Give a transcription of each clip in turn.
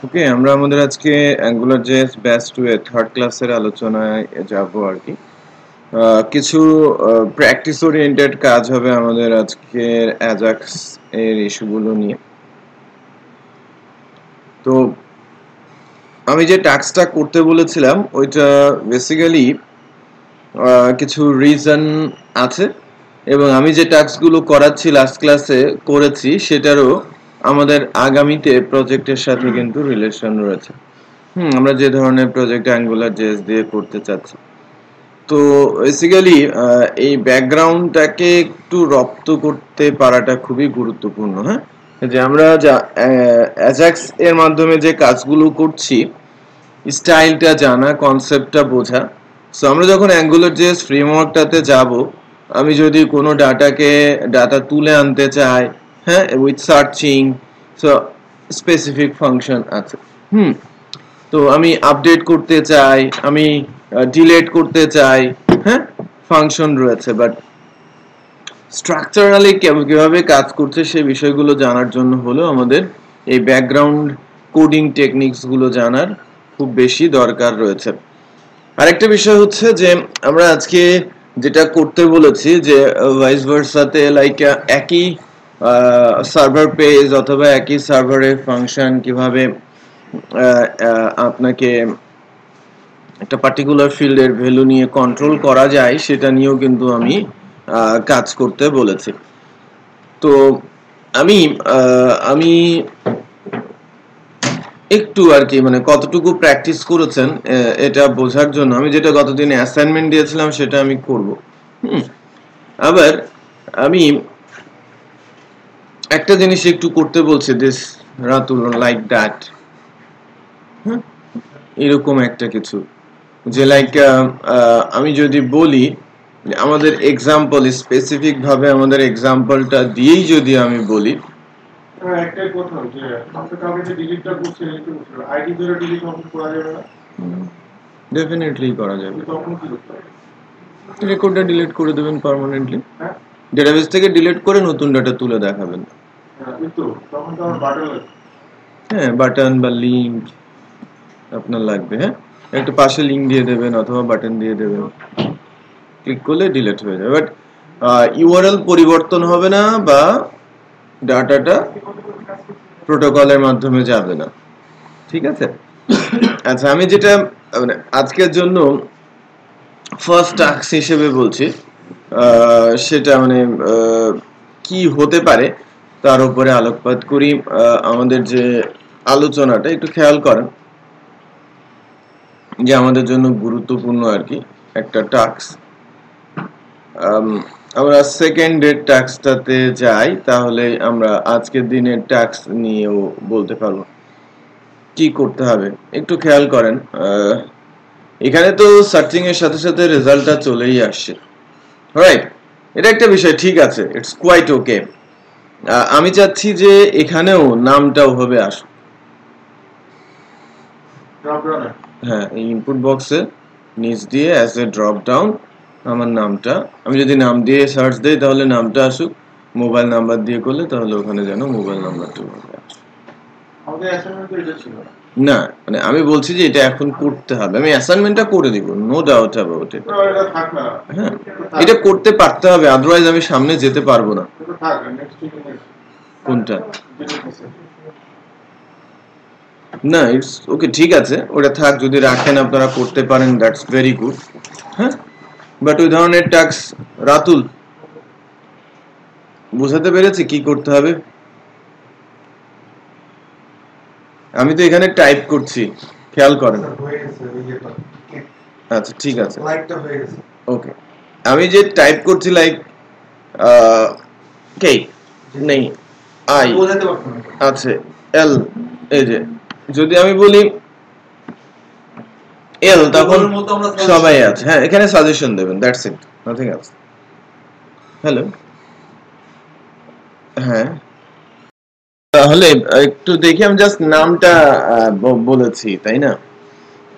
ওকে, আমরা আমাদের আজকে অ্যাঙ্গুলার জেএস ব্যাচ 2 এর থার্ড ক্লাসের আলোচনায় যাব আর কি। কিছু প্র্যাকটিস ওরিয়েন্টেড কাজ হবে আমাদের আজকের অ্যাজাক্স এর ইস্যুগুলো নিয়ে। তো আমি যে টাস্কটা করতে বলেছিলাম ওইটা বেসিক্যালি কিছু রিজন আছে, এবং আমি যে টাস্কগুলো করাচ্ছি লাস্ট ক্লাসে করেছি সেটারও আমাদের আগামীতে প্রজেক্টের সাথে কিন্তু রিলেশন রয়েছে। আমরা যে ধরনের প্রজেক্ট অ্যাঙ্গুলার জেএস দিয়ে করতে চাচ্ছি, তো বেসিক্যালি এই ব্যাকগ্রাউন্ডটাকে একটু রপ্ত করতে পারাটা খুবই গুরুত্বপূর্ণ। হ্যাঁ, যে আমরা যা অ্যাজাক্স এর মাধ্যমে যে কাজগুলো করছি, স্টাইলটা জানা, কনসেপ্টটা বোঝা। সো আমরা যখন অ্যাঙ্গুলার জেএস ফ্রেমওয়ার্কটাতে যাব, আমি যদি কোনো ডাটা তুলে আনতে চাই, হ্যাঁ, with searching, so specific function আছে। তো আমি আপডেট করতে চাই, আমি ডিলিট করতে চাই, হ্যাঁ, ফাংশন রয়েছে। বাট স্ট্রাকচারালি কিভাবে কাজ করছে সেই বিষয়গুলো জানার জন্য হলো আমাদের এই ব্যাকগ্রাউন্ড কোডিং টেকনিক্স গুলো জানার খুব বেশি দরকার রয়েছে। আরেকটা বিষয় হচ্ছে যে আমরা আজকে যেটা করতে বলেছি যে ভাইস ভার্সাতে লাইক একই সার্ভার পেজ অথবা একই সার্ভারের ফাংশন কিভাবে আপনাকে একটা পার্টিকুলার ফিল্ডের ভ্যালু নিয়ে কন্ট্রোল করা যায় সেটা নিয়েও কিন্তু আমি কাজ করতে বলেছি। তো আমি আমি একটু আর কি মানে কতটুকু প্র্যাকটিস করেছেন এটা বোঝার জন্য আমি যেটা গতদিনে অ্যাসাইনমেন্ট দিয়েছিলাম সেটা আমি করব। আবার আমি একটা জিনিস একটু করতে বলছি, দিস রাতুল লাইক দ্যাট, এরকম একটা কিছু যে লাইক আমি যদি বলি আমাদের এক্সাম্পল স্পেসিফিক ভাবে আমাদের এক্সাম্পলটা দিয়েই যদি আমি বলি, একটাই কথা যে আপনি কাউকে যে ডিলিটটা করছেন আইডি ধরে ডিলিট করা যাবে না? ডেফিনেটলি করা যাবে। তখন কি করতে হবে? রেকর্ডটা ডিলিট করে দেবেন পার্মানেন্টলি, ডেটাবেস থেকে ডিলিট করে নতুন ডাটা তুলে দেখাবেন। তখন তো আমার বাটন লাগবে। হ্যাঁ, বাটন বা লিংক আপনার লাগবে। হ্যাঁ, একটা পাশে লিংক দিয়ে দেবেন অথবা বাটন দিয়ে দেবেন, ক্লিক করলে ডিলিট হয়ে যাবে। বাট ইউআরএল পরিবর্তন হবে না বা ডাটাটা প্রোটোকলের মাধ্যমে যাবে না। ঠিক আছে? আচ্ছা, আমি যেটা মানে আজকের জন্য ফার্স্ট টাস্ক হিসেবে বলছি সেটা মানে কি হতে পারে তার উপরে আলোকপাত করি। আমাদের যে আলোচনাটা একটু খেয়াল করেন যে আমাদের জন্য গুরুত্বপূর্ণ আর কি একটা টাস্ক। আমরা সেকেন্ডের টাস্কটাতে যাই, তাহলে আমরা আজকের দিনের টাস্ক নিয়েও বলতে পারবো কি করতে হবে। একটু খেয়াল করেন, এখানে তো সার্চিং এর সাথে সাথে রেজাল্টটা চলেই আসছে, রাইট? এটা একটা বিষয়, ঠিক আছে, ইটস কোয়াইট ওকে। আমি চাচ্ছি যে এখানেও নামটাও হবে আসুক। হ্যাঁ, এই ইনপুট বক্সে নিচ দিয়ে অ্যাজ এ ড্রপ ডাউন আমার নামটা, আমি যদি নাম দিয়ে সার্চ দেই তাহলে নামটা আসুক, মোবাইল নাম্বার দিয়ে করলে তাহলে ওখানে যেন মোবাইল নাম্বারটা আসুক। না মানে আমি বলছি যে এটা এখন করতে হবে, আমি অ্যাসাইনমেন্টটা করে দিব, নো ডাউট অ্যাবাউট ইট। হ্যাঁ, এটা করতে পারতে হবে, আদারওয়াইজ আমি সামনে যেতে পারবো না। কোনটা? না, ইটস ওকে, ঠিক আছে, ওটা থাক। যদি রাখেন আপনারা করতে পারেন, দ্যাটস ভেরি গুড। হ্যাঁ, বাট ওই ধরনের টাস্ক রাতুল বোঝাতে পেরেছি কি করতে হবে? আমি তো এখানে টাইপ করছি, খেয়াল করেন। আচ্ছা, ঠিক আছে, ওকে। আমি যে টাইপ করছি লাইক কে নেই আই আছে এল, এই যে যদি আমি বলি এল তখন সবাই আছে। হ্যাঁ, এখানে সাজেশন দেবেন, that's it, nothing else. Hello, হ্যাঁ, তাহলে একটু দেখি, আমি জাস্ট নামটা বলেছি তাই না?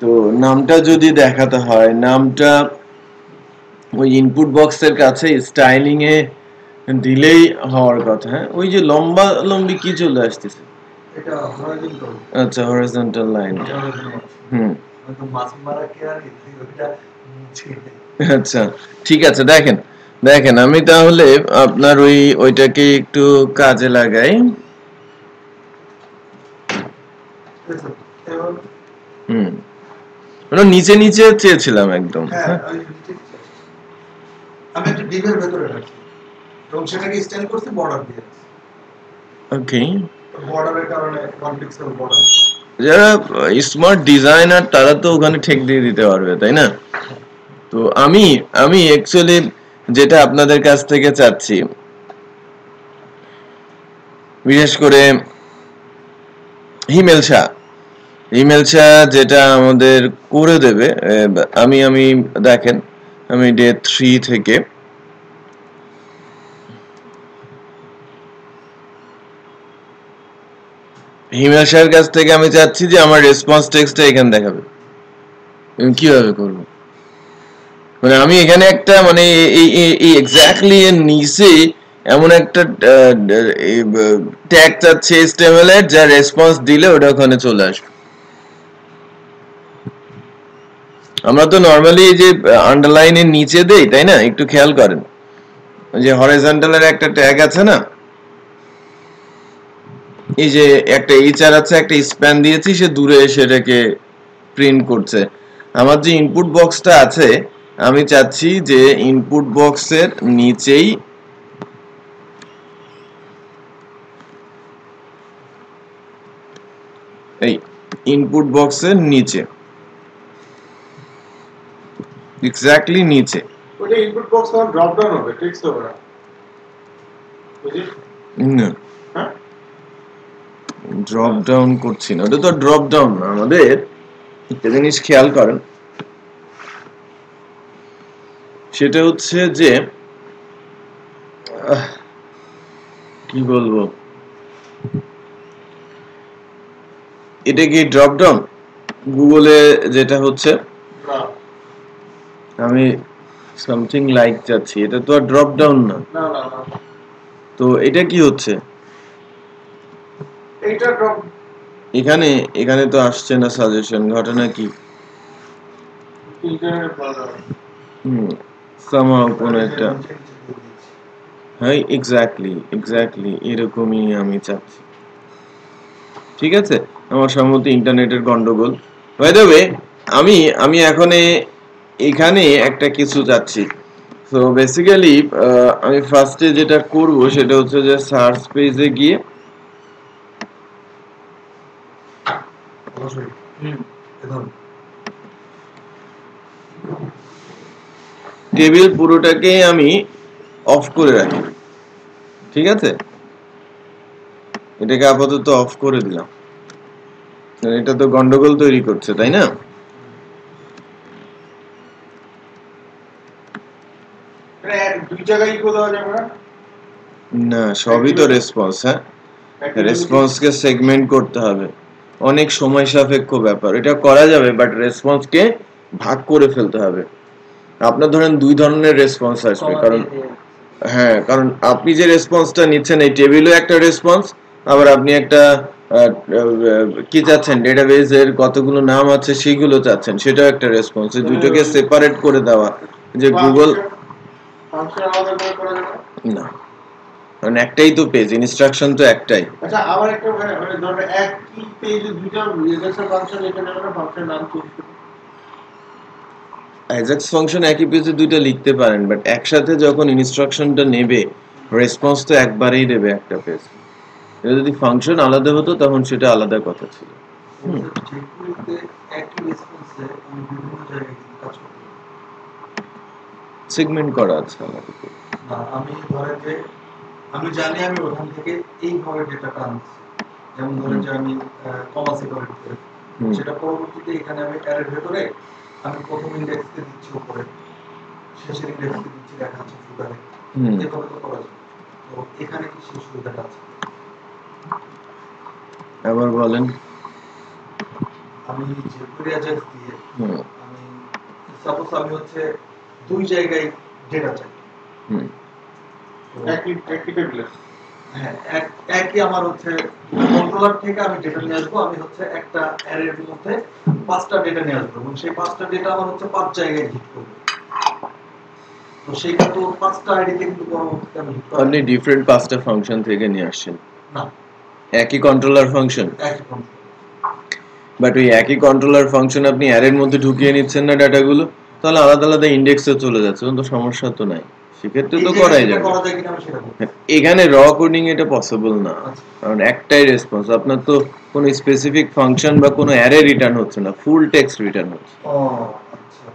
তো নামটা যদি দেখাতে হয়, নামটা ওই ইনপুট বক্সের কাছে স্টাইলিং এ দিলেই হওয়ার কথা। হ্যাঁ, ওই যে লম্বা লম্বি কি চলে আসতেছে, এটা হরাইজন্টাল আচ্ছা হরিজন্টাল লাইন হুম তো মাছ মারা কেরানি ওইটা মুছে আচ্ছা ঠিক আছে দেখেন দেখেন আমি তাহলে আপনার ওইটাকে একটু কাজে লাগাই হুম মানে নিচে নিচে চেয়েছিলাম একদম হ্যাঁ আমি একটা ডিপের ভেতরে রাখছি এবং সেটাকে স্টাইল করতে বর্ডার দিয়ে ওকে বর্ডারের কারণে 1 পিক্সেল বর্ডার যারা স্মার্ট ডিজাইনার তারা তো ওখানে ঠেক দিয়ে দিতে পারবে তাই না তো আমি আমি অ্যাকচুয়ালি যেটা আপনাদের কাছ থেকে চাচ্ছি বিশেষ করে হিমেল শাহ যেটা আমাদের করে দেবে আমি দেখেন আমি ডে 3 থেকে হিমেল শাহের কাছ থেকে আমি চাচ্ছি যে আমার রেসপন্স টেক্সটটা এখানে দেখাবে আমি কিভাবে করব মানে আমি এখানে একটা মানে এই এক্স্যাক্টলি এর নিচে এমন একটা ট্যাগ চাচ্ছে HTML এর যা রেসপন্স দিলে ওটা ওখানে চলে আসবে আমরা তো নরমালি যে আন্ডারলাইনের নিচে দেই তাই না একটু খেয়াল করেন যে হরিজন্টাল এর একটা ট্যাগ আছে না এই যে একটা এইচআর আছে একটা স্প্যান দিয়েছি সে দূরে এসে এটাকে প্রিন্ট করছে আমার যে ইনপুট বক্সটা আছে আমি চাচ্ছি যে ইনপুট বক্সের নিচেই এই ইনপুট বক্সের নিচে এক্স্যাক্টলি নিচে ওটা ইনপুট বক্স আর ড্রপ ডাউন হবে টেক্সট হবে না বুঝি না হ্যাঁ ড্রপ ডাউন করছি না ওটা তো ড্রপ ডাউন না আমাদের একটা জিনিস খেয়াল করেন সেটা হচ্ছে যে কি বলবো এটা কি ড্রপ ডাউন গুগলে যেটা হচ্ছে না আমি সামথিং লাইক চাচ্ছি এটা তো আর ড্রপ ডাউন না না না না তো এটা কি হচ্ছে এইটা ড্রপ এখানে এখানে তো আসছে না সাজেশন ঘটনা কি ইন্টারনেট ভালো সামহাউ কোন একটা হ্যাঁ এক্স্যাক্টলি এরকমই আমি চাচ্ছি ঠিক আছে আমার সম্মতি ইন্টারনেটের গন্ডগোল বাই দ্য ওয়ে আমি এখন এখানে একটা কিছু চাচ্ছি সো বেসিক্যালি আমি ফার্স্টে যেটা করব সেটা হচ্ছে যে সার্চ পেজে গিয়ে টেবিল পুরোটাকে আমি অফ করে রাখি ঠিক আছে এটাকে আপাতত অফ করে দিলাম এটা তো গন্ডগোল তৈরি করছে তাই না দুই জায়গায় ইকো দেওয়া যাবে না না সবই তো রেসপন্স হ্যাঁ রেসপন্সকে সেগমেন্ট করতে হবে অনেক সময় সাপেক্ষ ব্যাপার এটা করা যাবে বাট রেসপন্সকে ভাগ করে ফেলতে হবে আপনার ধরেন দুই ধরনের রেসপন্স আসবে কারণ হ্যাঁ কারণ আপনি যে রেসপন্সটা নিচ্ছেন এই টেবিলও একটা রেসপন্স আবার আপনি একটা কি চাচ্ছেন ডেটাবেজের কতগুলো নাম আছে সেগুলো চাচ্ছেন সেটাও একটা রেসপন্স এই দুটোকে সেপারেট করে দেওয়া যে গুগল ফাংশন আলাদা করে করা যাবে না কারণ একটাই তো পেজ ইনস্ট্রাকশন তো একটাই আচ্ছা আবার একটা মানে ধরো একই পেজে দুটো রেজাল্ট ফাংশন এখানে আমরা ফাংশন নাম চেঞ্জ করি অ্যাজাক্স ফাংশন একই পেজে দুইটা লিখতে পারেন বাট একসাথে যখন ইনস্ট্রাকশনটা নেবে রেসপন্স তো একবারেই দেবে একটা পেজ এটা যদি ফাংশন আলাদা হতো তখন সেটা আলাদা কথা ছিল সেগমেন্ট করা আছে আমাদের আমি ধরেন যে আমি জানি আমি ওখান থেকে এইভাবে ডেটাটা আনছি যেমন ধরেন যে আমি কমা সেপারেট করে সেটা পরবর্তীতে এখানে আমি অ্যারের ভেতরে আমি প্রথম ইন্ডেক্সকে দিচ্ছি উপরে শেষের ইন্ডেক্সকে দিচ্ছি দেখা যাচ্ছে ফুটারে এভাবে তো করা যায় তো এখানে কি সেই সুবিধাটা আছে আবার বলেন আমি যে কোয়েরি অ্যাজাক্স দিয়ে আমি সাপোজ আমি হচ্ছে দুই জায়গায় ডেটা চাই একই টেবিলে হ্যাঁ একই আমার হচ্ছে কন্ট্রোলার থেকে আমি ডেটা নিয়ে আসবো, আমি হচ্ছে একটা অ্যারের মধ্যে 5টা ডেটা নিয়ে আসবো এবং সেই 5টা ডেটা আমার হচ্ছে 5 জায়গায় হিট করবে। তো সেইটা তো 5টা আইডিতে কিন্তু পরবর্তীতে আমি হিট করব। আপনি ডিফারেন্ট 5টা ফাংশন থেকে নিয়ে আসছেন? না, একই কন্ট্রোলার ফাংশন, একই কন্ট্রোলার। বাট ওই একই কন্ট্রোলার ফাংশন আপনি অ্যারের মধ্যে ঢুকিয়ে নিচ্ছেন না ডাটাগুলো, তাহলে আলাদা আলাদা ইন্ডেক্সে চলে যাচ্ছে, তো সমস্যা তো নাই, সেক্ষেত্রে তো করাই যাবে। এখানে র কোডিং এটা পসিবল না, কারণ একটাই রেসপন্স, আপনার তো কোনো স্পেসিফিক ফাংশন বা কোনো অ্যারে রিটার্ন হচ্ছে না, ফুল টেক্সট রিটার্ন হচ্ছে। আচ্ছা,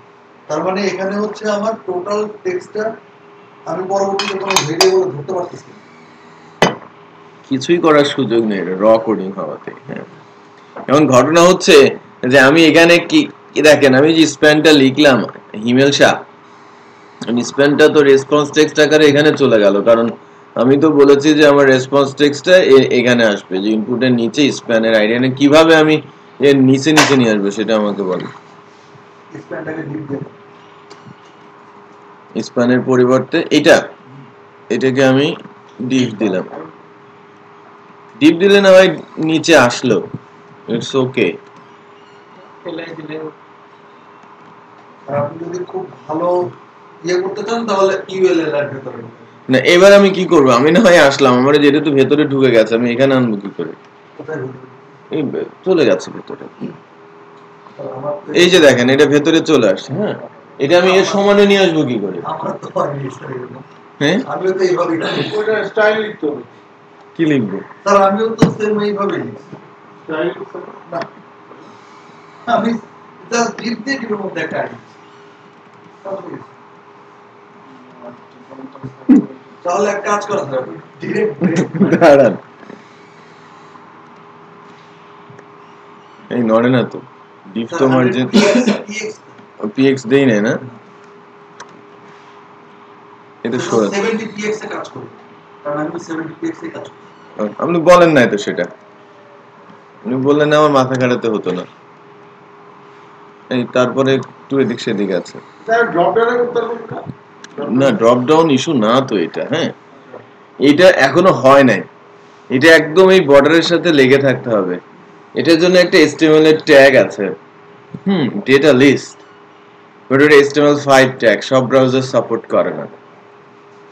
তার মানে এখানে হচ্ছে আমার টোটাল টেক্সটটা আমি পরবর্তীতে কোনো ভেরিয়েবল ধরতে পারতেছি না, কিছুই করার সুযোগ নেই র কোডিং হওয়াতে। হ্যাঁ, এখন ঘটনা হচ্ছে যে আমি এখানে কি দেখেন, আমি যে স্প্যানটা লিখলাম হিমেল শাহ, স্প্যানটা তো রেসপন্স টেক্সট আকারে এখানে চলে গেল, কারণ আমি তো বলেছি যে আমার রেসপন্স টেক্সটটা এখানে আসবে, যে ইনপুটের নিচে স্প্যানের আইডিয়া নেই, কিভাবে আমি এর নিচে নিচে নিয়ে আসবো সেটা আমাকে বলো। স্প্যানের পরিবর্তে এটাকে আমি ডিপ দিলাম, ডিপ দিলে না হয় নিচে আসলো, ইটস ওকে। আপনি যদি খুব ভালো ইয়ে করতে চান তাহলে ইউএলএল এর ভিতরে না, এবার আমি কি করবো, আমি না হয় আসলাম, আমার যেহেতু ভেতরে ঢুকে গেছে, আমি এখানে আনবো কি করে? এই চলে যাচ্ছে ভেতরে, এই যে দেখেন এটা ভেতরে চলে আসছে। হ্যাঁ, এটা আমি এর সমানে নিয়ে আসবো কি করে? হ্যাঁ, আমিও তো এইভাবেই ওটা স্টাইল লিখতে হবে। কি লিখবো স্যার? আমিও তো সেম এইভাবেই লিখছি। স্টাইল না, আমি জাস্ট ডিপ দিয়ে ডিপের মধ্যে একটা আইডি, তাহলে এক কাজ করা যাবে, দাঁড়ান, এই নড়ে না তো ডিপ, তো মার্জিন পিএক্স দেই না, এটা সরা 70 px এ কাজ করবে, কারণ আমি 70 px এ কাজ করি। আপনি বলেন নাই তো সেটা, আপনি বললেন না, আমার মাথা খাটাতে হতো না। এই তারপরে একটু এদিক সেদিক আছে, স্যার ড্রপ ডাউনে করতে পারবেন না ড্রপ ডাউন ইস্যু না তো এটা। হ্যাঁ, এটা এখনো হয় নাই, এটা একদম এই বর্ডারের সাথে লেগে থাকতে হবে, এটার জন্য একটা HTML এর ট্যাগ আছে, ডেটা লিস্ট, বাট এটা HTML5 ট্যাগ, সব ব্রাউজার সাপোর্ট করে না।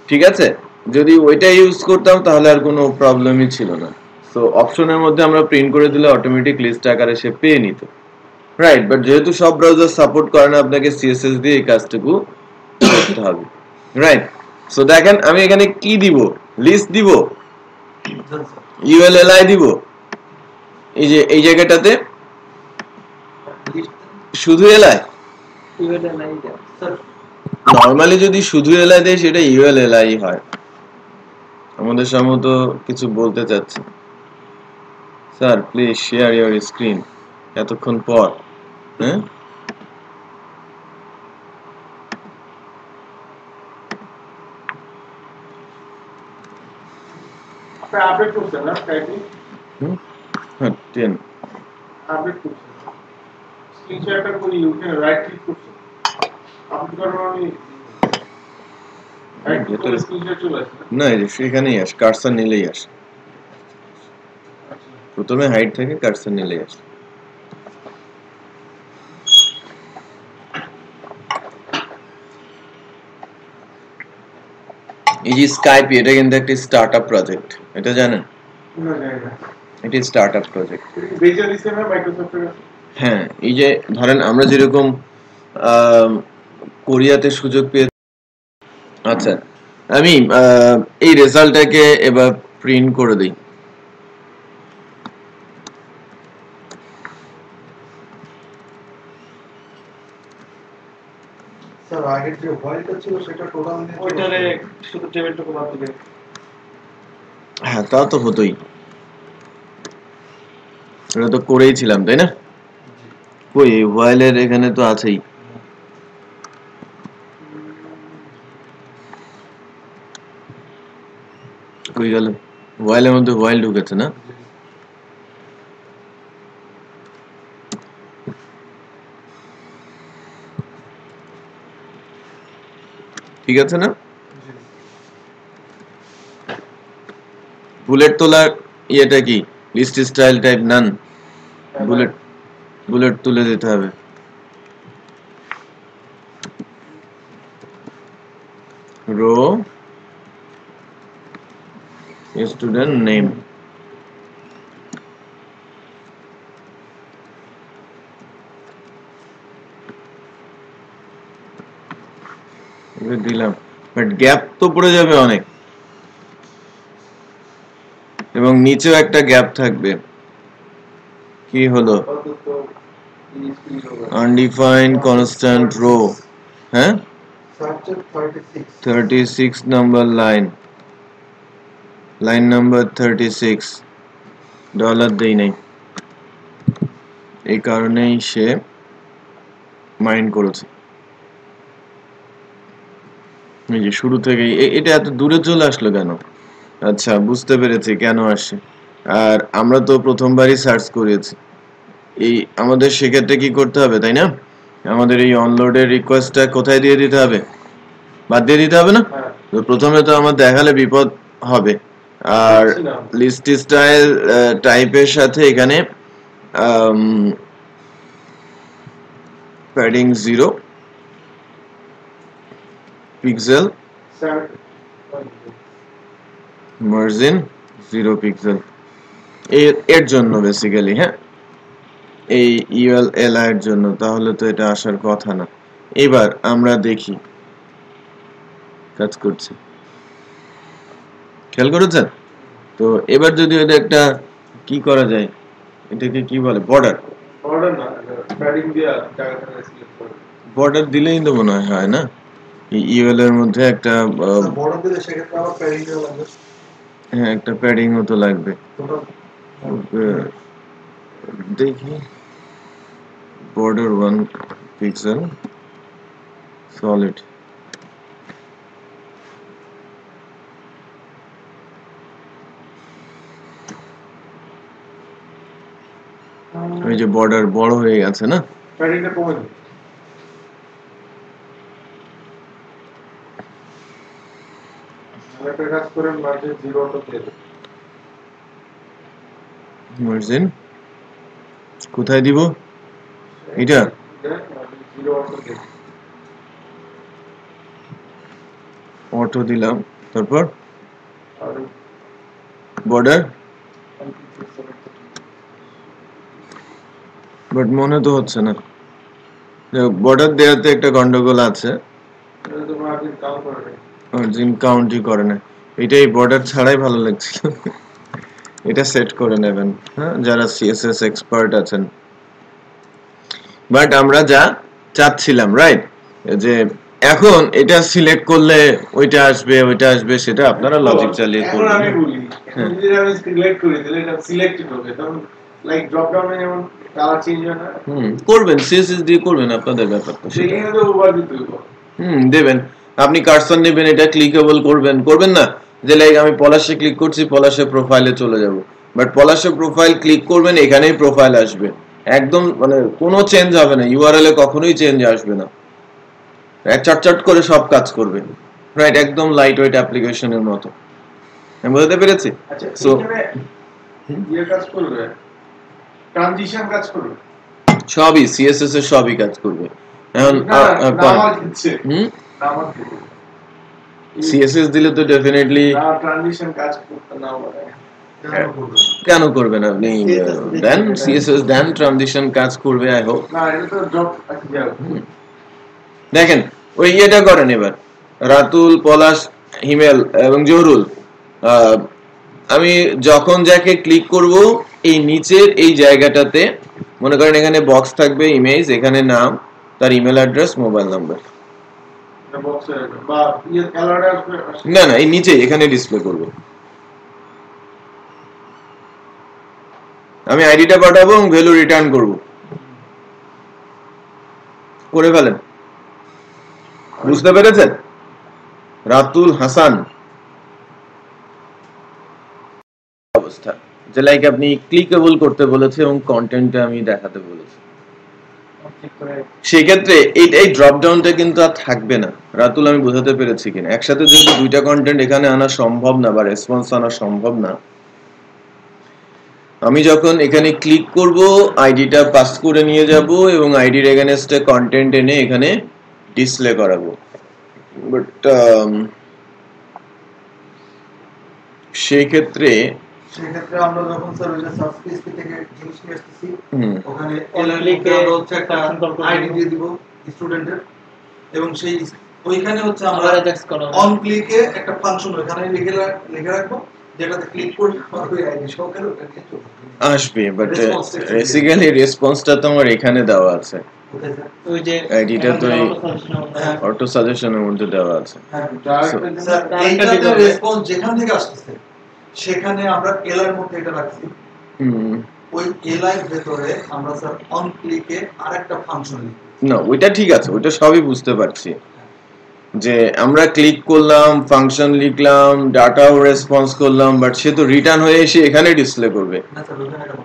ঠিক আছে, যদি ওইটা ইউজ করতাম তাহলে আর কোনো প্রবলেমই ছিল না, সো অপশনের মধ্যে আমরা প্রিন্ট করে দিলে অটোমেটিক লিস্ট আকারে সে পেয়ে নিত, রাইট? বাট যেহেতু সব ব্রাউজার সাপোর্ট করে না, আপনাকে CSS দিয়ে এই কাজটুকু করতে হবে, রাইট? সো দেখেন আমি এখানে কি দিব, লিস্ট দিব, ULLI দিব, এই যে এই জায়গাটাতে শুধু এলআই, নরমালি যদি শুধু এলআই দেয় সেটা ULLI হয়। আমাদের সম্ভবত কিছু বলতে চাচ্ছি, sir please share your screen, এতক্ষণ পর। হ্যাঁ, আপনি আপডেট করছেন না টাইপিং? হ্যাঁ 10 আপডেট করছেন, স্ক্রিন শেয়ারটা করি, ওখানে রাইট ক্লিক করছেন, আপডেট করার আমি রাইট ক্লিক করে স্ক্রিন শেয়ার চলে আসছে না, এই যে সেখানেই আসে, কার্সার নিলেই আসে, প্রথমে হাইট থেকে কার্সার নিলেই আসে। এই যে স্কাইপ, এটা কিন্তু একটা স্টার্টআপ প্রজেক্ট, এটা জানেন? না জানি না, এটা স্টার্টআপ প্রজেক্ট। বেজা দিছেন না মাইক্রোসফটের কাছে? হ্যাঁ, এই যে ধরেন আমরা যেরকম কোরিয়াতে সুযোগ পেয়ে, আচ্ছা আমি এই রেজাল্টটাকে এবার প্রিন্ট করে দিই। স্যার আগের যে হোয়াইটটা ছিল সেটা টোটাল নিয়ে ওইটারে শুধু টেবিলটুকু বাদ দিলে। হ্যাঁ, তা তো হতোই, এটা তো করেই ছিলাম, তাই না? কই হোয়াইলের এখানে তো আছেই, কই গেল? হোয়াইলের মধ্যে হোয়াইল ঢুকেছে না? ঠিক আছে না? বুলেট তোলার ইয়েটা কি? লিস্ট স্টাইল টাইপ নান, বুলেট তুলে দিতে হবে। রো স্টুডেন্ট নেম, দিলাম, বাট গ্যাপ তো পড়ে যাবে অনেক, এবং নিচেও একটা গ্যাপ থাকবে। কি হলো? আনডিফাইন্ড কনস্ট্যান্ট রো, হ্যাঁ 36 number line, line number 36 dollar দেই নাই, এই কারণেই সে মাইন্ড করেছে। এই যে শুরু থেকে এটা এত দূরে চলে আসলো কেন? আচ্ছা, বুঝতে পেরেছি কেন আসে। আর আমরা তো প্রথমবারই সার্চ করেছি, এই আমাদের সেক্ষেত্রে কি করতে হবে, তাই না? আমাদের এই অনলোডের রিকোয়েস্টটা কোথায় দিয়ে দিতে হবে? বাদ দিয়ে দিতে হবে না? তো প্রথমে তো আমার দেখালে বিপদ হবে। আর লিস্ট স্টাইল টাইপের সাথে এখানে প্যাডিং 0 পিক্সেল, মার্জিন 0 পিক্সেল, এর জন্য বেসিক্যালি, হ্যাঁ, এই ইউএলএল এর জন্য। তাহলে তো এটা আসার কথা না। এবার আমরা দেখি কাজ করছে, খেয়াল করেছেন তো? এবার যদি এটা একটা কি করা যায়, এটাকে কি বলে, বর্ডার, বর্ডার দিলেই তো মনে হয় না, এই ইউএল এর মধ্যে একটা বর্ডার দিলে সেক্ষেত্রে আবার প্যাডিং দেওয়া লাগবে। হ্যাঁ, একটা প্যাডিং মতো লাগবে। দেখি, border 1 pixel solid, এই যে বর্ডার বড় হয়ে গেছে না, প্যাডিংটা কমে যাবে। আরেকটা কাজ করেন, মার্জিন 0 অটো দিয়ে দেন। মার্জিন কোথায় দিব? এটা 0 অটো দিয়ে দেন। অটো দিলাম, তারপর আর বর্ডার, বাট মনে তো হচ্ছে না, বর্ডার দেওয়াতে একটা গন্ডগোল আছে, এটা তো মার্জিন কাউন্ট করে নেই, মার্জিন কাউন্টই করে না। এটাই বর্ডার ছাড়াই ভালো লাগছিল। এটা সেট করে নেবেন, হ্যাঁ, যারা সিএসএস এক্সপার্ট আছেন। বাট আমরা যা চাচ্ছিলাম, রাইট, যে এখন এটা সিলেক্ট করলে ওইটা আসবে, ওইটা আসবে, সেটা আপনারা লজিক চালিয়ে এখন করবেন। আমি বলি, এখন যদি আমি সিলেক্ট করে দিলে এটা সিলেক্টেড হবে, তখন লাইক ড্রপ ডাউনে যেমন কালার চেঞ্জ হয় না, করবেন, সিএসএস দিয়ে করবেন, আপনাদের ব্যাপারটা সেটা। সেখানে তো ওভার দিতে হবে। দেবেন, আপনি কার্সর নেবেন, এটা ক্লিকেবল করবেন না যে লাইক আমি পলাশে ক্লিক করছি, পলাশে প্রোফাইলে চলে যাব, বাট পলাশে প্রোফাইল ক্লিক করবেন, এখানেই প্রোফাইল আসবে, একদম মানে কোনো চেঞ্জ হবে না, ইউআরএল এ কখনোই চেঞ্জ আসবে না, চটচট করে সব কাজ করবে, রাইট, একদম লাইট ওয়েট অ্যাপ্লিকেশনের মতো। আমি বুঝতে পেরেছি। আচ্ছা, সো এখানে ইয়ে কাজ করবে, ট্রানজিশন কাজ করবে, সবই সিএসএস এর সবই কাজ করবে। এখন নামাজ দিচ্ছে, নামাজ দিচ্ছে, সিএসএস দিলে তো ডেফিনেটলি ট্রানজিশন কাজ করতে না পারে, কেন করবেন আপনি? দেন সিএসএস দেন, ট্রানজিশন কাজ করবে, আই হোপ। না এটা তো ড্রপ যাও। দেখেন ওই ইয়েটা করেন এবার, রাতুল, পলাশ, হিমেল এবং জহুরুল, আমি যখন যাকে ক্লিক করব এই নিচের এই জায়গাটাতে মনে করেন এখানে বক্স থাকবে, ইমেজ, এখানে নাম, তার ইমেল অ্যাড্রেস, মোবাইল নাম্বার, না না এই নিচে এখানে ডিসপ্লে করব, আমি আইডিটা পাঠাবো এবং ভ্যালু রিটার্ন করব, করে ফেলেন। বুঝতে পেরেছেন? রাতুল হাসান অবস্থা, যে লাইক আপনি ক্লিকেবল করতে বলেছে এবং কন্টেন্টটা আমি দেখাতে বলেছি, সেক্ষেত্রে এই ড্রপ ডাউনটা কিন্তু আর থাকবে না। রাতুল, আমি বোঝাতে পেরেছি কিনা? একসাথে যেহেতু দুইটা কন্টেন্ট এখানে আনা সম্ভব না বা রেসপন্স আনা সম্ভব না, আমি যখন এখানে ক্লিক করব আইডিটা পাস করে নিয়ে যাব এবং আইডির এগেনস্টে কন্টেন্ট এনে এখানে ডিসপ্লে করাবো বাট সেই ক্ষেত্রে আমরা যখন স্যার ওই যে সার্চ পিএসপি থেকে জিনিস নিয়ে আসতেছি ওখানে অনলিকে আমরা হচ্ছে একটা আইডি দিয়ে দিব স্টুডেন্টের এবং সেই ওইখানে হচ্ছে আমরা অন ক্লিকে একটা ফাংশন ওখানে লিখে রাখবো যেটাতে ক্লিক করলে ওই আইডি সহকারে ওটা নিয়ে চলে আসবে বাট বেসিক্যালি রেসপন্সটা তো আমার এখানে দেওয়া আছে ওই যে আইডিটা তো অটো সাজেশনের মধ্যে দেওয়া আছে স্যার এইটাতে রেসপন্স যেখান থেকে আসছে সেখানে আমরা এলআর মধ্যে এটা রাখছি ওই এলআর ভিতরে আমরা স্যার অন ক্লিকে আরেকটা ফাংশন লিখি না ওইটা ঠিক আছে ওইটা সবই বুঝতে পারছি যে আমরা ক্লিক করলাম ফাংশন লিখলাম ডাটাও রেসপন্স করলাম বাট সে তো রিটার্ন হয়ে এসে এখানে ডিসপ্লে করবে না স্যার ওখানে এটা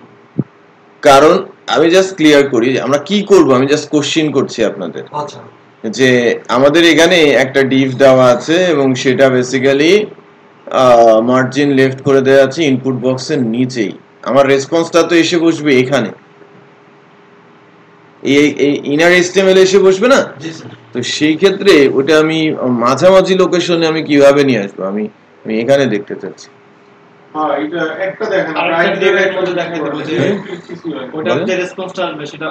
কারণ আমি জাস্ট ক্লিয়ার করি আমরা কি করব আমি জাস্ট কোশ্চেন করছি আপনাদের আচ্ছা যে আমাদের এখানে একটা ডিভ দেওয়া আছে এবং সেটা বেসিক্যালি মার্জিন লেফট করে দেওয়া আছে ইনপুট বক্সের নিচেই আমার রেসপন্সটা তো এসে বসবে এখানে এই ইনার এসটিএমএল এসে বসবে না জি স্যার তো সেই ক্ষেত্রে ওটা আমি মাঝামাঝি লোকেশনে আমি কিভাবে নিয়ে আসবো আমি এখানে দেখতে চাচ্ছি হ্যাঁ এটা একটা দেখেন আরেকটা ডিভাইড মধ্যে দেখাই দেব যে ওটা বলেন? যে রেসপন্সটা আসবে সেটা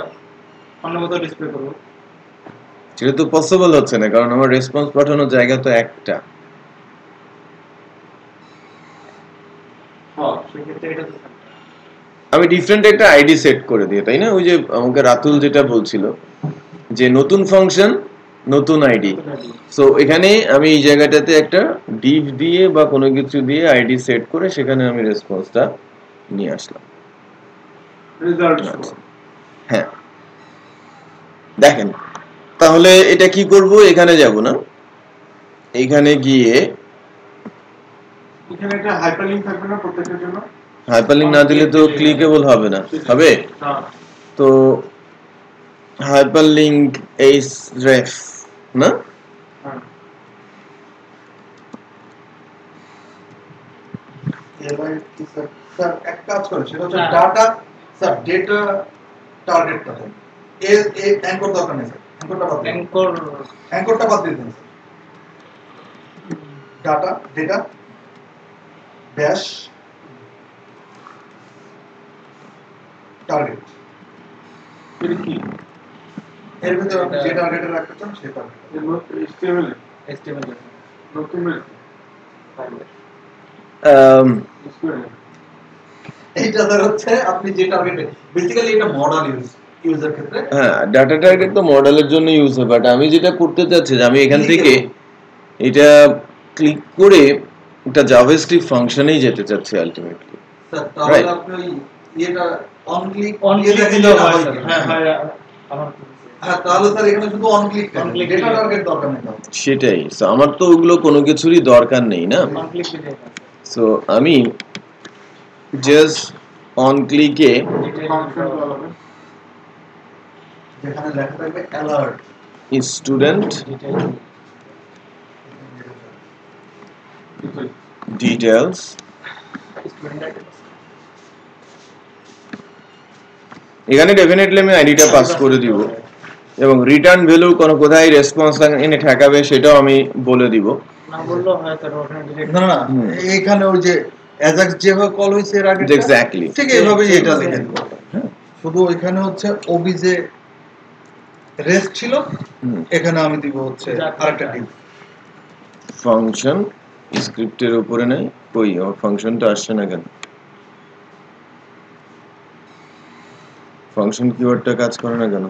অন্য কোথাও ডিসপ্লে করব সেটা তো পসিবল হচ্ছে না কারণ আমার রেসপন্স পাঠানোর জায়গা তো একটা হ্যাঁ সেক্ষেত্রে এটা তো আমি ডিফারেন্ট একটা আইডি সেট করে দিই তাই না ওই যে আমাকে রাতুল যেটা বলছিল যে নতুন ফাংশন নতুন আইডি সো এখানে আমি এই জায়গাটাতে একটা ডিভ দিয়ে বা কোনো কিছু দিয়ে আইডি সেট করে সেখানে আমি রেসপন্সটা নিয়ে আসলাম রেজাল্ট হ্যাঁ দেখেন তাহলে এটা কি করব এখানে যাব না এখানে গিয়ে এখানে একটা হাইপারলিংক থাকবে না প্রত্যেকটার জন্য হাইপারলিংক না দিলে তো ক্লিকেবল হবে না হবে হ্যাঁ তো হাইপারলিংক এইচ রেফ না হ্যাঁ এলআর কি স্যার স্যার এক কাজ করে সেটা হচ্ছে ডাটা স্যার ডেটা টার্গেটটা দেন এ অ্যাঙ্কর দরকার নেই স্যার অ্যাঙ্করটা বাদ দিন অ্যাঙ্করটা বাদ দিয়ে দিন sir data data dash target এটা কি এর ভিতরে আপনি যে টার্গেটে রাখতে চান সেই টার্গেট এর মধ্যে HTML HTML নতুন এইটা স্যার হচ্ছে আপনি যে টার্গেটে বেসিক্যালি এটা মডেল ইউজার ক্ষেত্রে হ্যাঁ ডাটা টার্গেট তো মডেলের জন্য ইউজ হয় বাট আমি যেটা করতে চাচ্ছি যে আমি এখান থেকে এটা ক্লিক করে একটা জাভাস্ক্রিপ্ট ফাংশনেই যেতে চাচ্ছি আলটিমেটলি স্যার তাহলে আপনি ওই এটা অন ক্লিক দিলে হয় হ্যাঁ হ্যাঁ আমার হ্যাঁ তাহলে স্যার এখানে শুধু অন ক্লিক ডেটা টার্গেট দরকার নেই সেটাই সো আমার তো ওগুলো কোনো কিছুরই দরকার নেই না কমপ্লিট দিলে সো আমি জাস্ট অন ক্লিকে ফাংশন হবে যেখানে লেখা থাকবে অ্যালার্ট স্টুডেন্ট ডিটেইলস এখানে ডেফিনেটলি আমি আইডিটা পাস করে দিব এবং রিটার্ন ভ্যালু কোথায় রেসপন্স এনে ঠেকাবে সেটাও আমি বলে দিব না বললেও হয় তার ওখানে ডিরেক্ট না না এইখানে ওই যে অ্যাজাক্স যেভাবে কল হইছে এর আগে এক্স্যাক্টলি ঠিক এইভাবেই এটা লিখে দিব শুধু ওইখানে হচ্ছে ওবিজে রেস্ট ছিল এখানে আমি দিব হচ্ছে আরেকটা ডিভ ফাংশন স্ক্রিপ্টের উপরে নাই কই আমার ফাংশনটা আসছে না কেন ফাংশন কিওয়ার্ডটা কাজ করে না কেন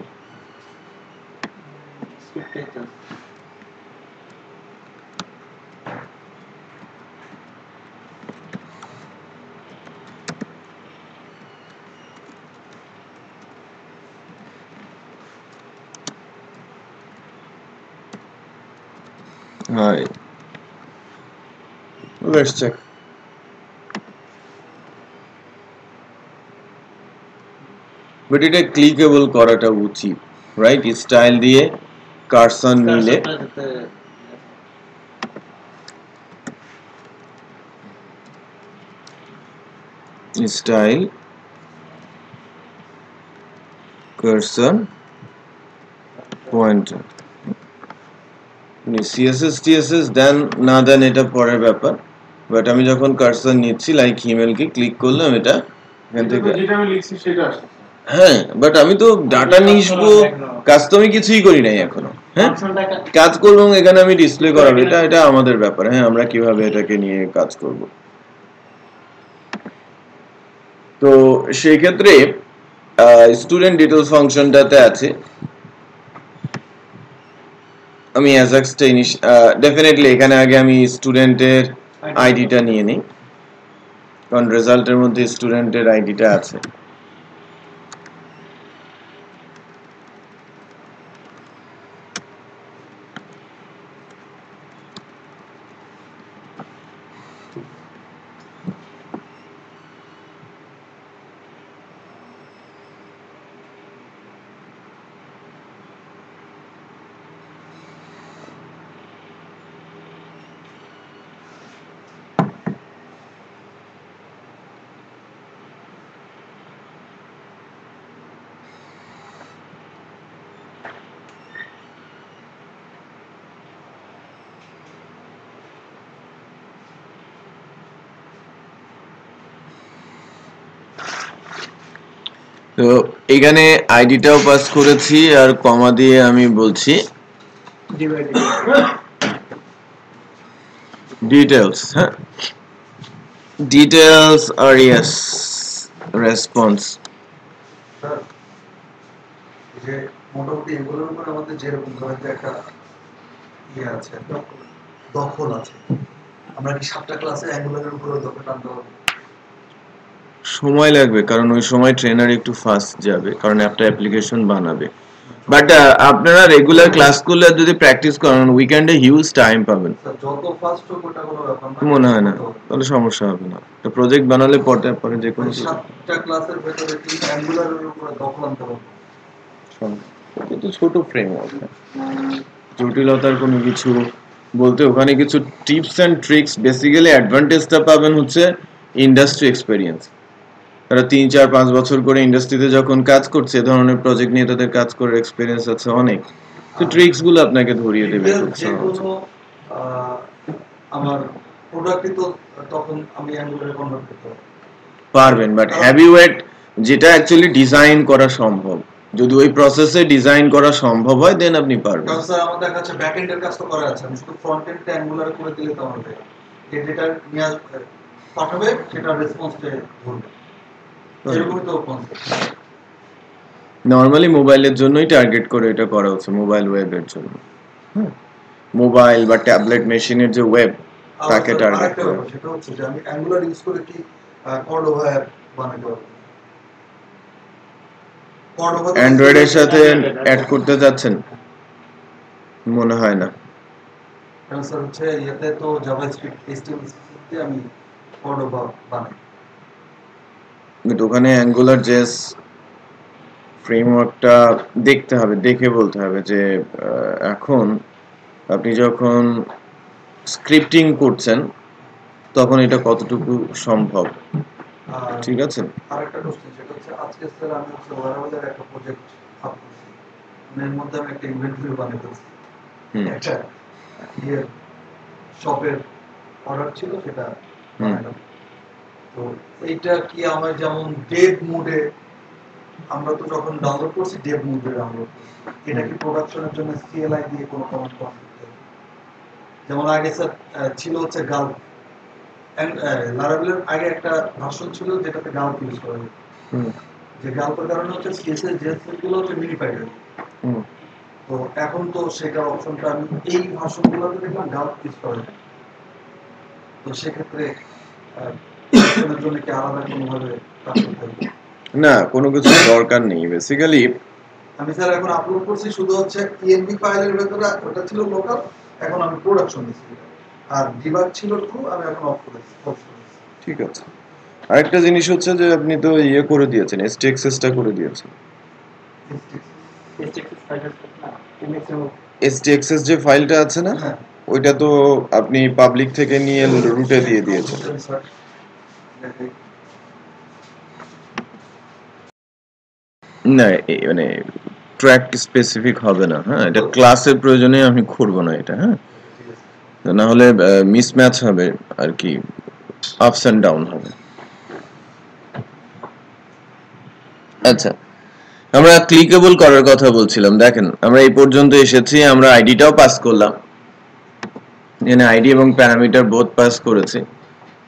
Hi. Let's check. But এটা ক্লিকেবল করাটা উচিত রাইট স্টাইল দিয়ে কার্সন নিলে style cursor pointer CSS TSS then না দেন এটা পরের ব্যাপার, বাট আমি যখন কার্সর নিচ্ছি লাইক ইমেলকে ক্লিক করলাম এটা এখান থেকে, যেটা আমি লিখছি সেটা আসছে। হ্যাঁ বাট আমি তো ডাটা নিসবো, কাজ তো আমি কিছুই করি নাই এখনো। হ্যাঁ কাজ করবো এখানে আমি ডিসপ্লে করাবো, এটা এটা আমাদের ব্যাপার। হ্যাঁ আমরা কিভাবে এটাকে নিয়ে কাজ করব, তো সেই ক্ষেত্রে স্টুডেন্ট ডিটেলস ফাংশনটাতে আছে আমি অ্যাজাক্সটা ডেফিনেটলি এখানে আগে আমি স্টুডেন্টের আইডিটা নিয়ে নিই, কারণ রেজাল্টের মধ্যে স্টুডেন্টের আইডিটা আছে। তো এখানে আইডিটাও পাস করেছি আর কমা দিয়ে আমি বলছি ডিটেলস। হ্যাঁ ডিটেলস আর ইয়েস রেসপন্স। যে মোটামুটি এগুলোর উপর আমাদের যেরকম ধরেন যে একটা ইয়ে আছে, দখল আছে, আমরা কি 7টা ক্লাসে অ্যাঙ্গুলারের উপরে দখল আনতে হবে? সময় লাগবে, কারণ ওই সময় ট্রেনার একটু ফাস্ট যাবে, কারণ একটা অ্যাপ্লিকেশন বানাবে। বাট আপনারা রেগুলার ক্লাস করলে যদি প্র্যাকটিস করেন উইকেন্ডে হিউজ টাইম পাবেন। যত ফাস্ট হোক ওটা কোনো ব্যাপার না, মনে হয় না তাহলে সমস্যা হবে না, তো প্রজেক্ট বানালে পরে পরে যে কোনো 7টা ক্লাসের ভেতরে কি অ্যাঙ্গুলারের উপরে দখল আনতে হবে? কিন্তু ছোট ফ্রেমওয়ার্ক, জটিলতার কোনো কিছু বলতে ওখানে কিছু টিপস এন্ড ট্রিক্স, বেসিক্যালি অ্যাডভান্টেজটা পাবেন হচ্ছে ইন্ডাস্ট্রি এক্সপেরিয়েন্স। তারা 3-4-5 বছর করে ইন্ডাস্ট্রিতে যখন কাজ করছে এ ধরনের প্রজেক্ট নিয়ে তাদের কাজ করার এক্সপেরিয়েন্স আছে অনেক, তো ট্রিক্স গুলো আপনাকে ধরিয়ে দেবে খুব সহজ। আমার প্রোডাক্টই তো তখন আমি অ্যাঙ্গুলারে কনভার্ট করতে পারবেন, বাট হেভি ওয়েট যেটা অ্যাকচুয়ালি ডিজাইন করা সম্ভব, যদি ওই প্রসেসে ডিজাইন করা সম্ভব হয় দেন আপনি পারবেন। কারণ স্যার আমাদের কাছে ব্যাক এন্ডের কাজ তো করা আছে, আমি শুধু ফ্রন্ট এন্ডটা অ্যাঙ্গুলারে করে দিলে তো আমার হবে, যেটা নিয়ে পাঠাবে সেটা রেসপন্সটা ধরবে, এরকমই তো কনসেপ্ট। নরমালি মোবাইলের জন্যই টার্গেট করে এটা করা হচ্ছে, মোবাইল ওয়েবের জন্য। মোবাইল বা ট্যাবলেট মেশিনের যে ওয়েব তাকে টার্গেট করে। সেটা হচ্ছে যে আমি অ্যাঙ্গুলার ইউজ করে কি কর্ডোভা অ্যাপ বানাতে পারবো? অ্যান্ড্রয়েডের সাথে অ্যাড করতে যাচ্ছেন? মনে হয় না। কারণ স্যার হচ্ছে এতে তো জাভাস্ক্রিপ্ট এইচটিএমএল দিয়ে আমি কর্ডোভা বানাই, কিন্তু ওখানে অ্যাঙ্গুলার জেস ফ্রেমওয়ার্কটা দেখতে হবে, দেখে বলতে হবে যে এখন আপনি যখন স্ক্রিপ্টিং করছেন তখন এটা কতটুকু সম্ভব। ঠিক আছে, আরেকটা কোশ্চেন, সেটা হচ্ছে আজকে স্যার আমি হচ্ছে ওয়ারহাউসের একটা প্রজেক্ট আপ করছি, এর মধ্যে আমি একটা ইনভেন্টরি বানাইতেছি, একটা শপের অর্ডার ছিল সেটা বানালাম। তো এইটা কি আমার যেমন ডেভ মোডে, আমরা তো যখন ডাউনলোড করছি ডেভ মোডে ডাউনলোড করছি, এটা কি প্রোডাকশনের জন্য সিএলআই দিয়ে কোনো কমান্ড করতে হবে? যেমন আগে স্যার ছিল হচ্ছে গাল, লারাভেলের আগে একটা ভার্সন ছিল যেটাতে গাল্প ইউজ করা যেত, যে গাল্পের কারণে হচ্ছে সিএসএস জেএসএস গুলো হচ্ছে মিনিফাইড হয়ে, তো এখন তো সেটা অপশনটা আমি এই ভার্সনগুলোতে দেখলাম গাল্প ইউজ করা যায়, তো সেক্ষেত্রে এর জন্য কি আলাদা কোনোভাবে কাজ করতে হবে? না কোনো কিছু দরকার নেই। বেসিক্যালি আমি স্যার এখন আপলোড করছি শুধু হচ্ছে ইএনবি ফাইলের ভেতরে, ওটা ছিল লোকাল, এখন আমি প্রোডাকশন দিচ্ছি, আর ডিবাগ ছিল ট্রু, আমি এখন অফ করেছি। ঠিক আছে, আরেকটা জিনিস হচ্ছে যে আপনি তো ইয়ে করে দিয়েছেন, এসটিএক্সএসটা করে দিয়েছেন। এসটিএক্সএস যে ফাইলটা আছে না, ওইটা তো আপনি পাবলিক থেকে নিয়ে রুটে দিয়ে দিয়েছেন। না মানে ট্র্যাক স্পেসিফিক হবে না, হ্যাঁ, এটা ক্লাসের প্রয়োজনে আমি করব না এটা, হ্যাঁ, ঠিক আছে। না হলে মিসম্যাচ হবে আর কি, আপস এন্ড ডাউন হবে। আচ্ছা, আমরা ক্লিকেবল করার কথা বলছিলাম। দেখেন আমরা এই পর্যন্ত এসেছি, আমরা আইডিটাও পাস করলাম, এখানে আইডি এবং প্যারামিটার বোথ পাস করেছি।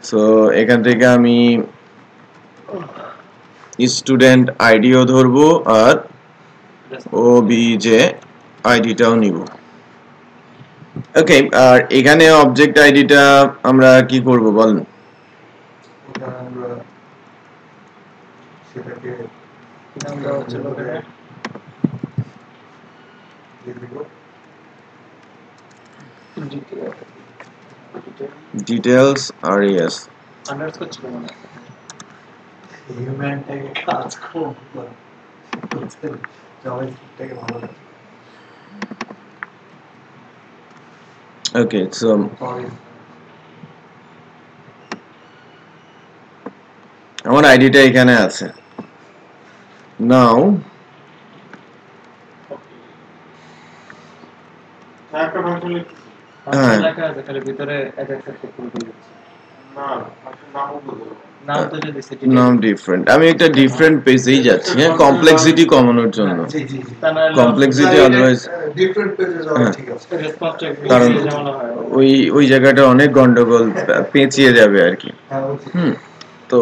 সো এখান থেকে আমি স্টুডেন্ট আইডিও ধরবো আর ওবিজে আইডিটাও নিব। ওকে, আর এখানে অবজেক্ট আইডিটা আমরা কি করব বলেন? ওটা আমরা সেটাকে আমরা হচ্ছে লোকেরা দিয়ে দিব। ডিটেলস res আন্ডারস্কোর ছিল মনে হয়। হিউম্যানটাকে কাজ খুব জাভাস্ক্রিপ্টটাকে ভালো লাগে। ওকে, সো আমার আইডিটা এখানে আছে। নাও একটা ফাংশন লিখতেছি। হ্যাঁ। লেখা আছে খালি ভিতরে অ্যাটাক করতে ভুলে গেছি। না, ফাংশন নামও বলবো। নাম তো যদি সেটি নাম ডিফারেন্ট, আমি একটা ডিফারেন্ট পেজেই যাচ্ছি, হ্যাঁ, কমপ্লেক্সিটি কমানোর জন্য। জি জি জি। তা না কমপ্লেক্সিটি আদারওয়াইজ ডিফারেন্ট পেজে যাওয়া হ্যাঁ। ঠিক আছে। রেসপন্স চেক কারণ ঝামেলা হয়। ওই জায়গাটা অনেক গন্ডগোল পেঁচিয়ে যাবে আর কি। হ্যাঁ বুঝছি। তো